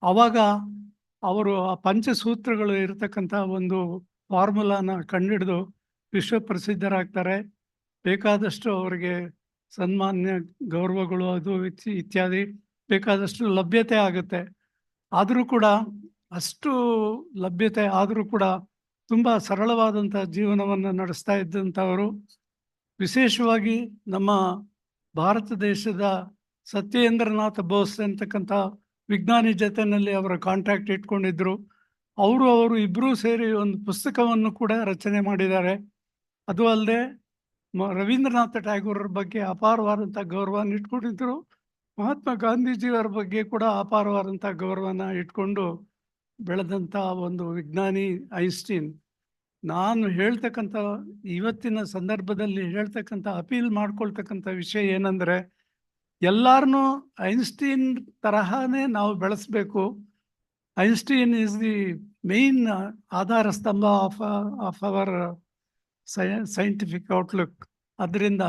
ಆವಾಗ ಅವರು ಆ ಪಂಚಸೂತ್ರಗಳು ಇರತಕ್ಕಂಥ ಒಂದು ಫಾರ್ಮುಲಾನ ಕಂಡುಹಿಡಿದು ವಿಶ್ವ ಪ್ರಸಿದ್ಧರಾಗ್ತಾರೆ. ಬೇಕಾದಷ್ಟು ಅವರಿಗೆ ಸನ್ಮಾನ್ಯ ಗೌರವಗಳು ಅದು ಇತ್ಯಾದಿ ಬೇಕಾದಷ್ಟು ಲಭ್ಯತೆ ಆಗುತ್ತೆ. ಆದರೂ ಕೂಡ ಅಷ್ಟು ಲಭ್ಯತೆ ಆದರೂ ಕೂಡ ತುಂಬ ಸರಳವಾದಂಥ ಜೀವನವನ್ನು ನಡೆಸ್ತಾ ಇದ್ದಂಥವರು. ವಿಶೇಷವಾಗಿ ನಮ್ಮ ಭಾರತ ದೇಶದ ಸತ್ಯೇಂದ್ರನಾಥ ಬೋಸ್ ಅಂತಕ್ಕಂಥ ವಿಜ್ಞಾನಿ ಜೊತೆಯಲ್ಲಿ ಅವರ ಕಾಂಟ್ಯಾಕ್ಟ್ ಇಟ್ಕೊಂಡಿದ್ರು. ಅವರು ಇಬ್ಬರೂ ಸೇರಿ ಒಂದು ಪುಸ್ತಕವನ್ನು ಕೂಡ ರಚನೆ ಮಾಡಿದ್ದಾರೆ. ಅದು ಅಲ್ಲದೆ ರವೀಂದ್ರನಾಥ ಟ್ಯಾಗೋರರ ಬಗ್ಗೆ ಅಪಾರವಾದಂಥ ಗೌರವನ ಇಟ್ಕೊಂಡಿದ್ರು. ಮಹಾತ್ಮ ಗಾಂಧೀಜಿಯವರ ಬಗ್ಗೆ ಕೂಡ ಅಪಾರವಾದಂಥ ಗೌರವನ ಇಟ್ಕೊಂಡು ಬೆಳೆದಂಥ ಒಂದು ವಿಜ್ಞಾನಿ ಐನ್ಸ್ಟೀನ್. ನಾನು ಹೇಳ್ತಕ್ಕಂಥ ಇವತ್ತಿನ ಸಂದರ್ಭದಲ್ಲಿ ಹೇಳ್ತಕ್ಕಂಥ ಅಪೀಲ್ ಮಾಡ್ಕೊಳ್ತಕ್ಕಂಥ ವಿಷಯ ಏನಂದರೆ, ಎಲ್ಲರನ್ನೂ ಐನ್ಸ್ಟೀನ್ ತರಹನೇ ನಾವು ಬೆಳೆಸಬೇಕು. ಐನ್ಸ್ಟೀನ್ ಈಸ್ ದಿ ಮೇನ್ ಆಧಾರ ಸ್ತಂಭ ಆಫ್ ಅವರ್ ಸೈಂಟಿಫಿಕ್ ಔಟ್ಲುಕ್. ಅದರಿಂದ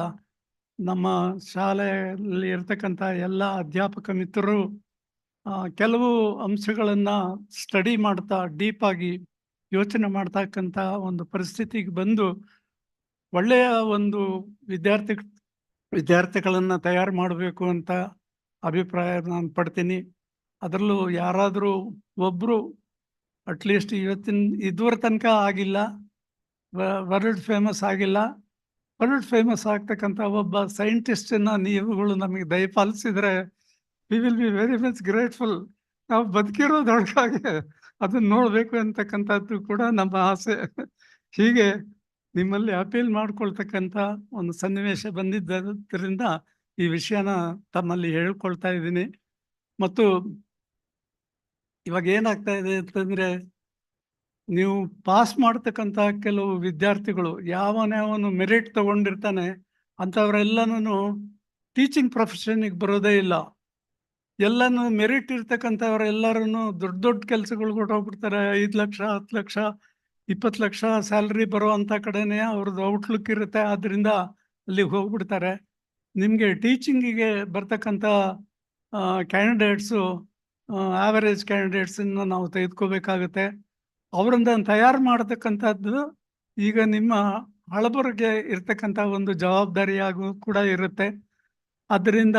ನಮ್ಮ ಶಾಲೆಯಲ್ಲಿ ಇರ್ತಕ್ಕಂಥ ಎಲ್ಲ ಅಧ್ಯಾಪಕ ಮಿತ್ರರು ಕೆಲವು ಅಂಶಗಳನ್ನು ಸ್ಟಡಿ ಮಾಡ್ತಾ ಡೀಪಾಗಿ ಯೋಚನೆ ಮಾಡ್ತಕ್ಕಂಥ ಒಂದು ಪರಿಸ್ಥಿತಿಗೆ ಬಂದು ಒಳ್ಳೆಯ ಒಂದು ವಿದ್ಯಾರ್ಥಿಗಳನ್ನು ತಯಾರು ಮಾಡಬೇಕು ಅಂತ ಅಭಿಪ್ರಾಯ ನಾನು ಪಡ್ತೀನಿ. ಅದರಲ್ಲೂ ಯಾರಾದರೂ ಒಬ್ಬರು ಅಟ್ಲೀಸ್ಟ್ ಇದುವರ ತನಕ ಆಗಿಲ್ಲ, ವರ್ಲ್ಡ್ ಫೇಮಸ್ ಆಗಿಲ್ಲ, ವರ್ಲ್ಡ್ ಫೇಮಸ್ ಆಗ್ತಕ್ಕಂಥ ಒಬ್ಬ ಸೈಂಟಿಸ್ಟನ್ನು ನೀವುಗಳು ನಮಗೆ ದಯಪಾಲಿಸಿದರೆ we will be very much grateful. ನಾವು ಬದುಕಿರೋದೊಳಗಾಗಿ ಅದನ್ನು ನೋಡಬೇಕು ಅಂತಕ್ಕಂಥದ್ದು ಕೂಡ ನಮ್ಮ ಆಸೆ. ಹೀಗೆ ನಿಮ್ಮಲ್ಲಿ ಅಪೀಲ್ ಮಾಡ್ಕೊಳ್ತಕ್ಕಂಥ ಒಂದು ಸನ್ನಿವೇಶ ಬಂದಿದ್ದರಿಂದ ಈ ವಿಷಯನ ತಮ್ಮಲ್ಲಿ ಹೇಳ್ಕೊಳ್ತಾ ಇದ್ದೀನಿ. ಮತ್ತು ಇವಾಗ ಏನಾಗ್ತಾ ಇದೆ ಅಂತಂದರೆ, ನೀವು ಪಾಸ್ ಮಾಡ್ತಕ್ಕಂಥ ಕೆಲವು ವಿದ್ಯಾರ್ಥಿಗಳು ಯಾವನು ಮೆರಿಟ್ ತಗೊಂಡಿರ್ತಾನೆ ಅಂಥವರೆಲ್ಲನೂ ಟೀಚಿಂಗ್ ಪ್ರೊಫೆಷನ್ನಿಗೆ ಬರೋದೇ ಇಲ್ಲ. ಎಲ್ಲನೂ ಮೆರಿಟ್ ಇರ್ತಕ್ಕಂಥವ್ರೆಲ್ಲರೂ ದೊಡ್ಡ ದೊಡ್ಡ ಕೆಲಸಗಳು ಕೊಟ್ಟೋಗ್ಬಿಡ್ತಾರೆ. 5 ಲಕ್ಷ 10 ಲಕ್ಷ 20 ಲಕ್ಷ ಸ್ಯಾಲ್ರಿ ಬರೋ ಅಂಥ ಕಡೆನೇ ಅವ್ರದ್ದು ಔಟ್ಲುಕ್ ಇರುತ್ತೆ. ಆದ್ದರಿಂದ ಅಲ್ಲಿಗೆ ಹೋಗ್ಬಿಡ್ತಾರೆ. ನಿಮಗೆ ಟೀಚಿಂಗಿಗೆ ಬರ್ತಕ್ಕಂಥ ಕ್ಯಾಂಡಿಡೇಟ್ಸು ಆವರೇಜ್ ಕ್ಯಾಂಡಿಡೇಟ್ಸನ್ನು ನಾವು ತೆಗೆದುಕೋಬೇಕಾಗುತ್ತೆ. ಅವರಿಂದ ತಯಾರು ಮಾಡತಕ್ಕಂಥದ್ದು ಈಗ ನಿಮ್ಮ ಹಳಬರಿಗೆ ಇರ್ತಕ್ಕಂಥ ಒಂದು ಜವಾಬ್ದಾರಿಯಾಗೂ ಕೂಡ ಇರುತ್ತೆ. ಆದ್ದರಿಂದ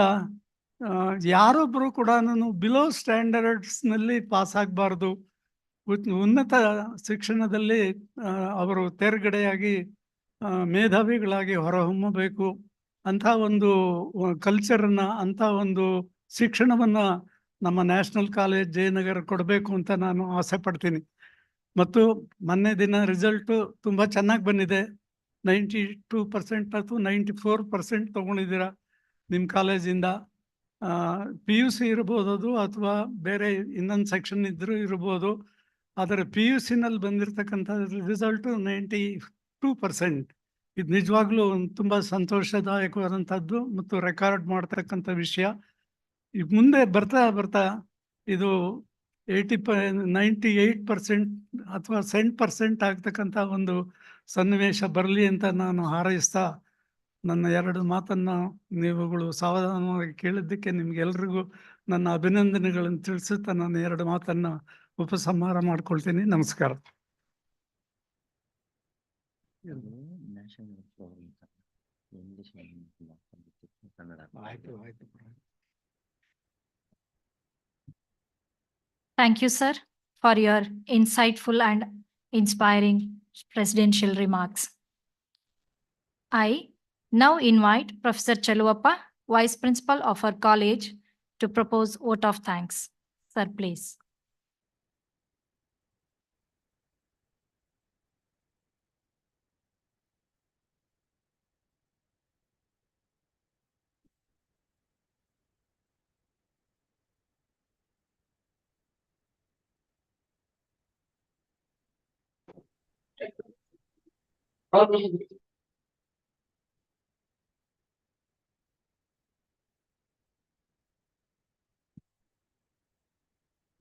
ಯಾರೊಬ್ಬರು ಕೂಡ ಬಿಲೋ ಸ್ಟ್ಯಾಂಡರ್ಡ್ಸ್ನಲ್ಲಿ ಪಾಸ್ ಆಗಬಾರ್ದು. ಉನ್ನತ ಶಿಕ್ಷಣದಲ್ಲಿ ಅವರು ತೇರ್ಗಡೆಯಾಗಿ ಮೇಧಾವಿಗಳಾಗಿ ಹೊರಹೊಮ್ಮಬೇಕು. ಅಂಥ ಒಂದು ಕಲ್ಚರನ್ನು, ಅಂಥ ಒಂದು ಶಿಕ್ಷಣವನ್ನು ನಮ್ಮ ನ್ಯಾಷನಲ್ ಕಾಲೇಜ್ ಜಯನಗರ ಕೊಡಬೇಕು ಅಂತ ನಾನು ಆಸೆ ಪಡ್ತೀನಿ. ಮತ್ತು ಮೊನ್ನೆ ದಿನ ರಿಸಲ್ಟು ತುಂಬ ಚೆನ್ನಾಗಿ ಬಂದಿದೆ. 92% ಅಥವಾ 94% ತೊಗೊಂಡಿದ್ದೀರಾ ನಿಮ್ಮ ಕಾಲೇಜಿಂದ. ಪಿ ಯು ಸಿ ಇರ್ಬೋದು ಅದು, ಅಥವಾ ಬೇರೆ ಇನ್ನೊಂದು ಸೆಕ್ಷನ್ ಇದ್ರೂ ಇರ್ಬೋದು. ಆದರೆ ಪಿ ಯು ಸಿನಲ್ಲಿ ಬಂದಿರತಕ್ಕಂಥ ರಿಸಲ್ಟು 92%. ಇದು ನಿಜವಾಗ್ಲೂ ತುಂಬ ಸಂತೋಷದಾಯಕವಾದಂಥದ್ದು ಮತ್ತು ರೆಕಾರ್ಡ್ ಮಾಡ್ತಕ್ಕಂಥ ವಿಷಯ. ಈಗ ಮುಂದೆ ಬರ್ತಾ ಬರ್ತಾ ಇದು 98% ಅಥವಾ 100% ಆಗ್ತಕ್ಕಂಥ ಒಂದು ಸನ್ನಿವೇಶ ಬರಲಿ ಅಂತ ನಾನು ಹಾರೈಸ್ತಾ ನನ್ನ 2 ಮಾತನ್ನು ನೀವುಗಳು ಸಾವಧಾನವಾಗಿ ಕೇಳಿದ್ದಕ್ಕೆ ನಿಮ್ಗೆಲ್ರಿಗೂ ನನ್ನ ಅಭಿನಂದನೆಗಳನ್ನು ತಿಳಿಸುತ್ತಾ ನನ್ನ 2 ಮಾತನ್ನು ಉಪಸಂಹಾರ ಮಾಡ್ಕೊಳ್ತೀನಿ. ನಮಸ್ಕಾರ. Thank you, sir, for your insightful and inspiring presidential remarks. I now invite Professor Chaluappa, Vice Principal of our college, to propose vote of thanks. Sir, please.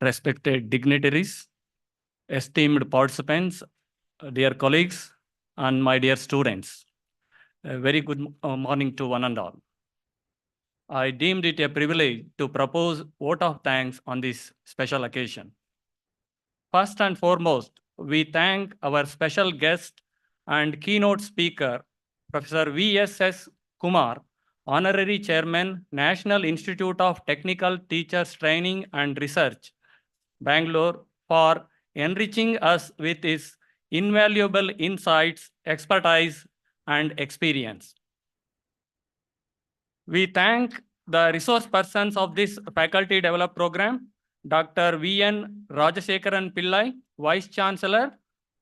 Respected dignitaries, esteemed participants, dear colleagues, and my dear students, a very good morning to one and all. I deemed it a privilege to propose vote of thanks on this special occasion. First and foremost, we thank our special guest and keynote speaker, Professor V.S.S. Kumar, Honorary Chairman, National Institute of Technical Teachers Training and Research, Bangalore, for enriching us with his invaluable insights, expertise, and experience. We thank the resource persons of this faculty developed program, Dr. V.N. Rajashekaran Pillai, Vice Chancellor,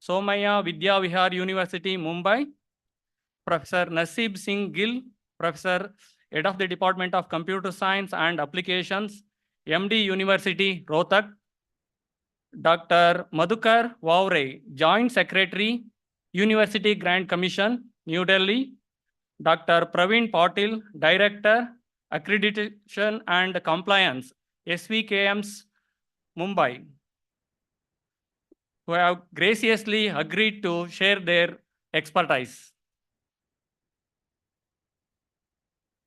Somaya Vidya Vihar University, Mumbai, Professor Nasib Singh Gill, Professor, Head of the Department of Computer Science and Applications, MD University, Rohtak, Dr. Madhukar Vaure, Joint Secretary, University Grant Commission, New Delhi, Dr. Praveen Patil, Director, Accreditation and Compliance, SVKMs, Mumbai, who have graciously agreed to share their expertise.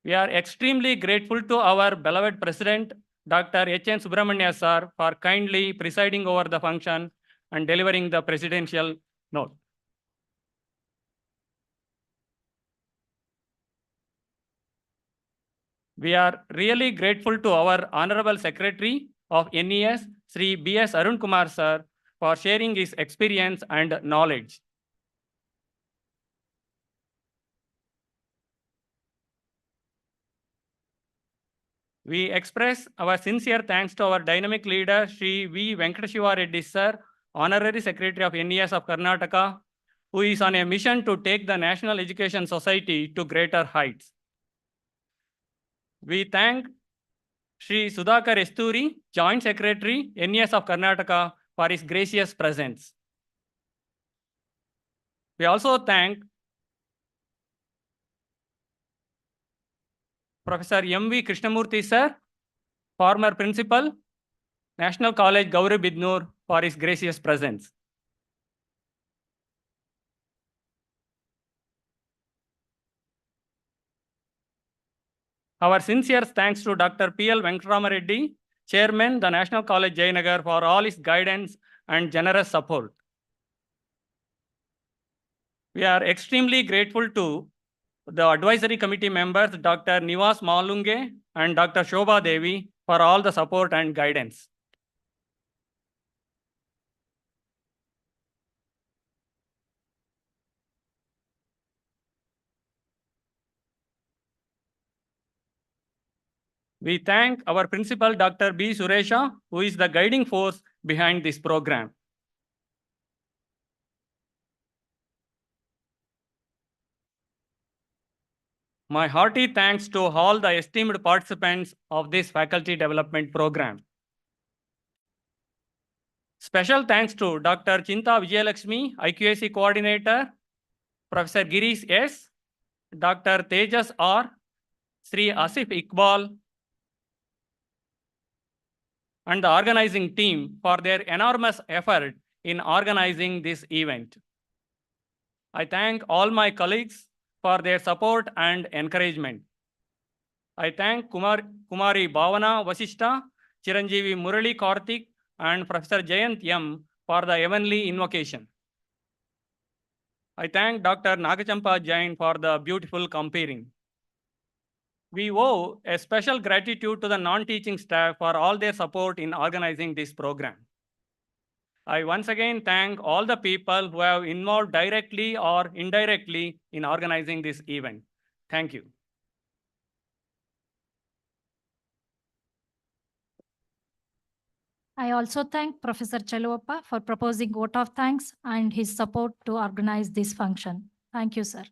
We are extremely grateful to our beloved President, Dr. H.N. Subramania sir, for kindly presiding over the function and delivering the presidential note. We are really grateful to our Honorable Secretary of NES, Sri B.S. Arun Kumar sir, for sharing his experience and knowledge. We express our sincere thanks to our dynamic leader, Sri V. Venkateshiva Reddy sir, Honorary Secretary of NES of Karnataka, who is on a mission to take the National Education Society to greater heights. We thank Sri Sudhakar Esturi, Joint Secretary, NES of Karnataka, for his gracious presence. We also thank Professor M.V. Krishnamurthy sir, former Principal, National College, Gauri Bidnoor, for his gracious presence. Our sincere thanks to Dr. P.L. Venkatrama Reddy, Chairman, the National College, Jayanagar, for all his guidance and generous support. We are extremely grateful to the advisory committee members, Dr. Nivas Malunge and Dr. Shobha Devi, for all the support and guidance. We thank our principal, Dr. B. Suresha, who is the guiding force behind this program. My hearty thanks to all the esteemed participants of this faculty development program. Special thanks to Dr. Chinta Vijayalakshmi, IQAC Coordinator, Professor Girish S., Dr. Tejas R., Sri Asif Iqbal, and the organizing team for their enormous effort in organizing this event. I thank all my colleagues for their support and encouragement. I thank Kumari Bhavana Vasishta, Chiranjeevi Murali Karthik, and Professor Jayant M. for the heavenly invocation. I thank Dr. Nagachampa Jain for the beautiful comparing. We owe a special gratitude to the non-teaching staff for all their support in organizing this program. I once again thank all the people who have involved directly or indirectly in organizing this event. Thank you. I also thank Professor Chelluappa for proposing vote of thanks and his support to organize this function. Thank you, sir.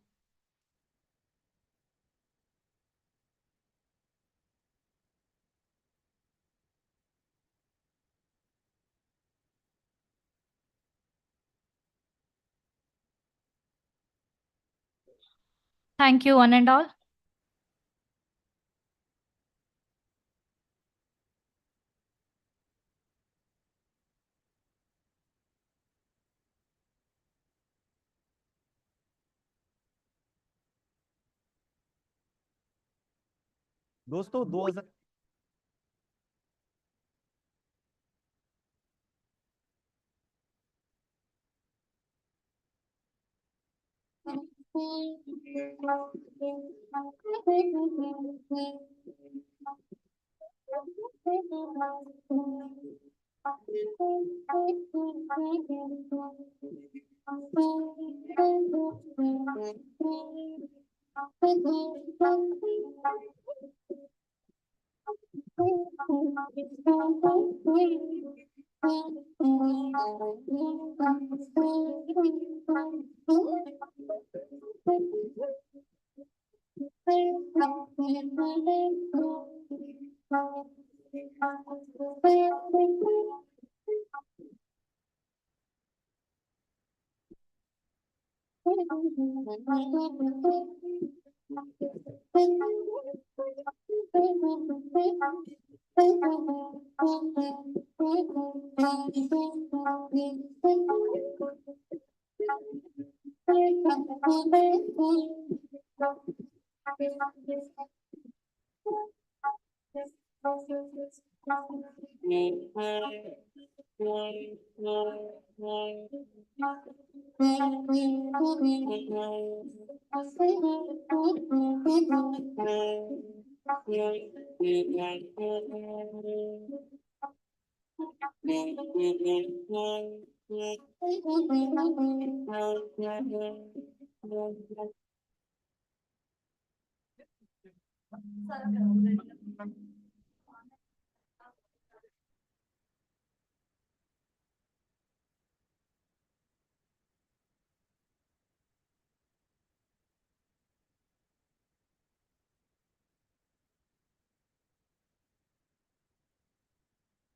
Thank you, one and all. दोस्तों 2000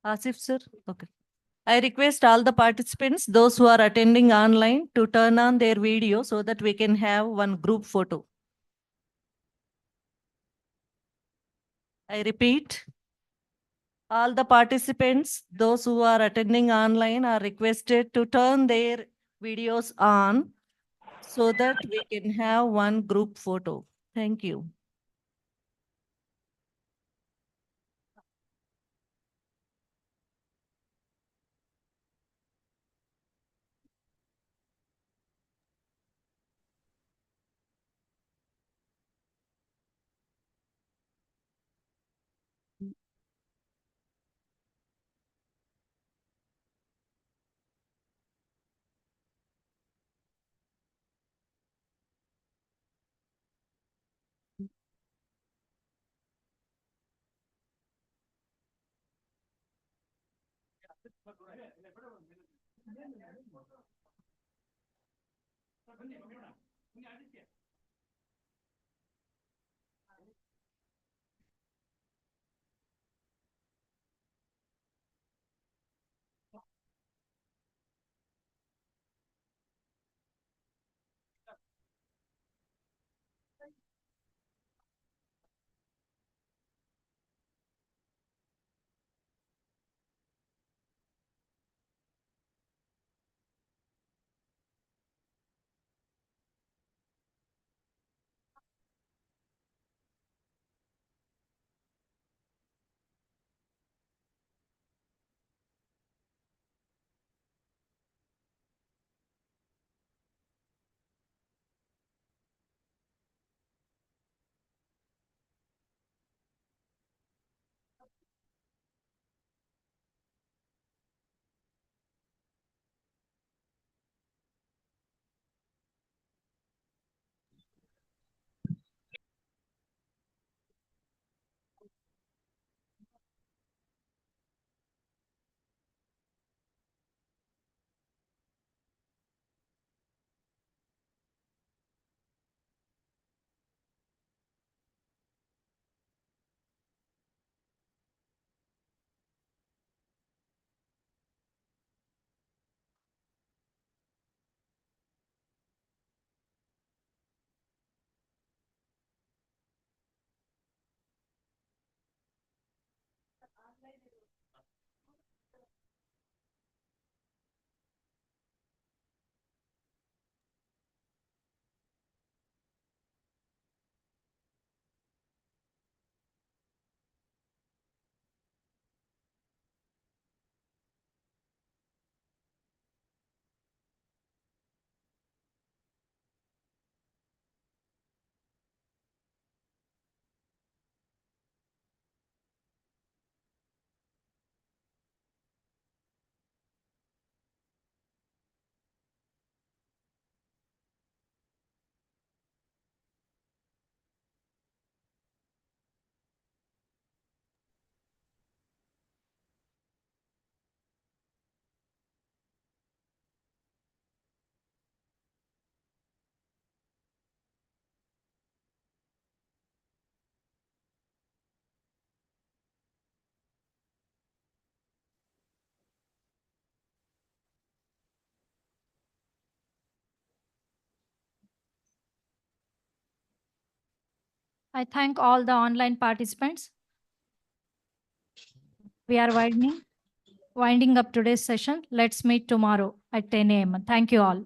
Asif sir, okay. I request all the participants, those who are attending online, to turn on their video so that we can have one group photo. I repeat, all the participants, those who are attending online, are requested to turn their videos on so that we can have one group photo. Thank you. I thank all the online participants. We are winding up today's session. Let's meet tomorrow at 10 a.m. Thank you all.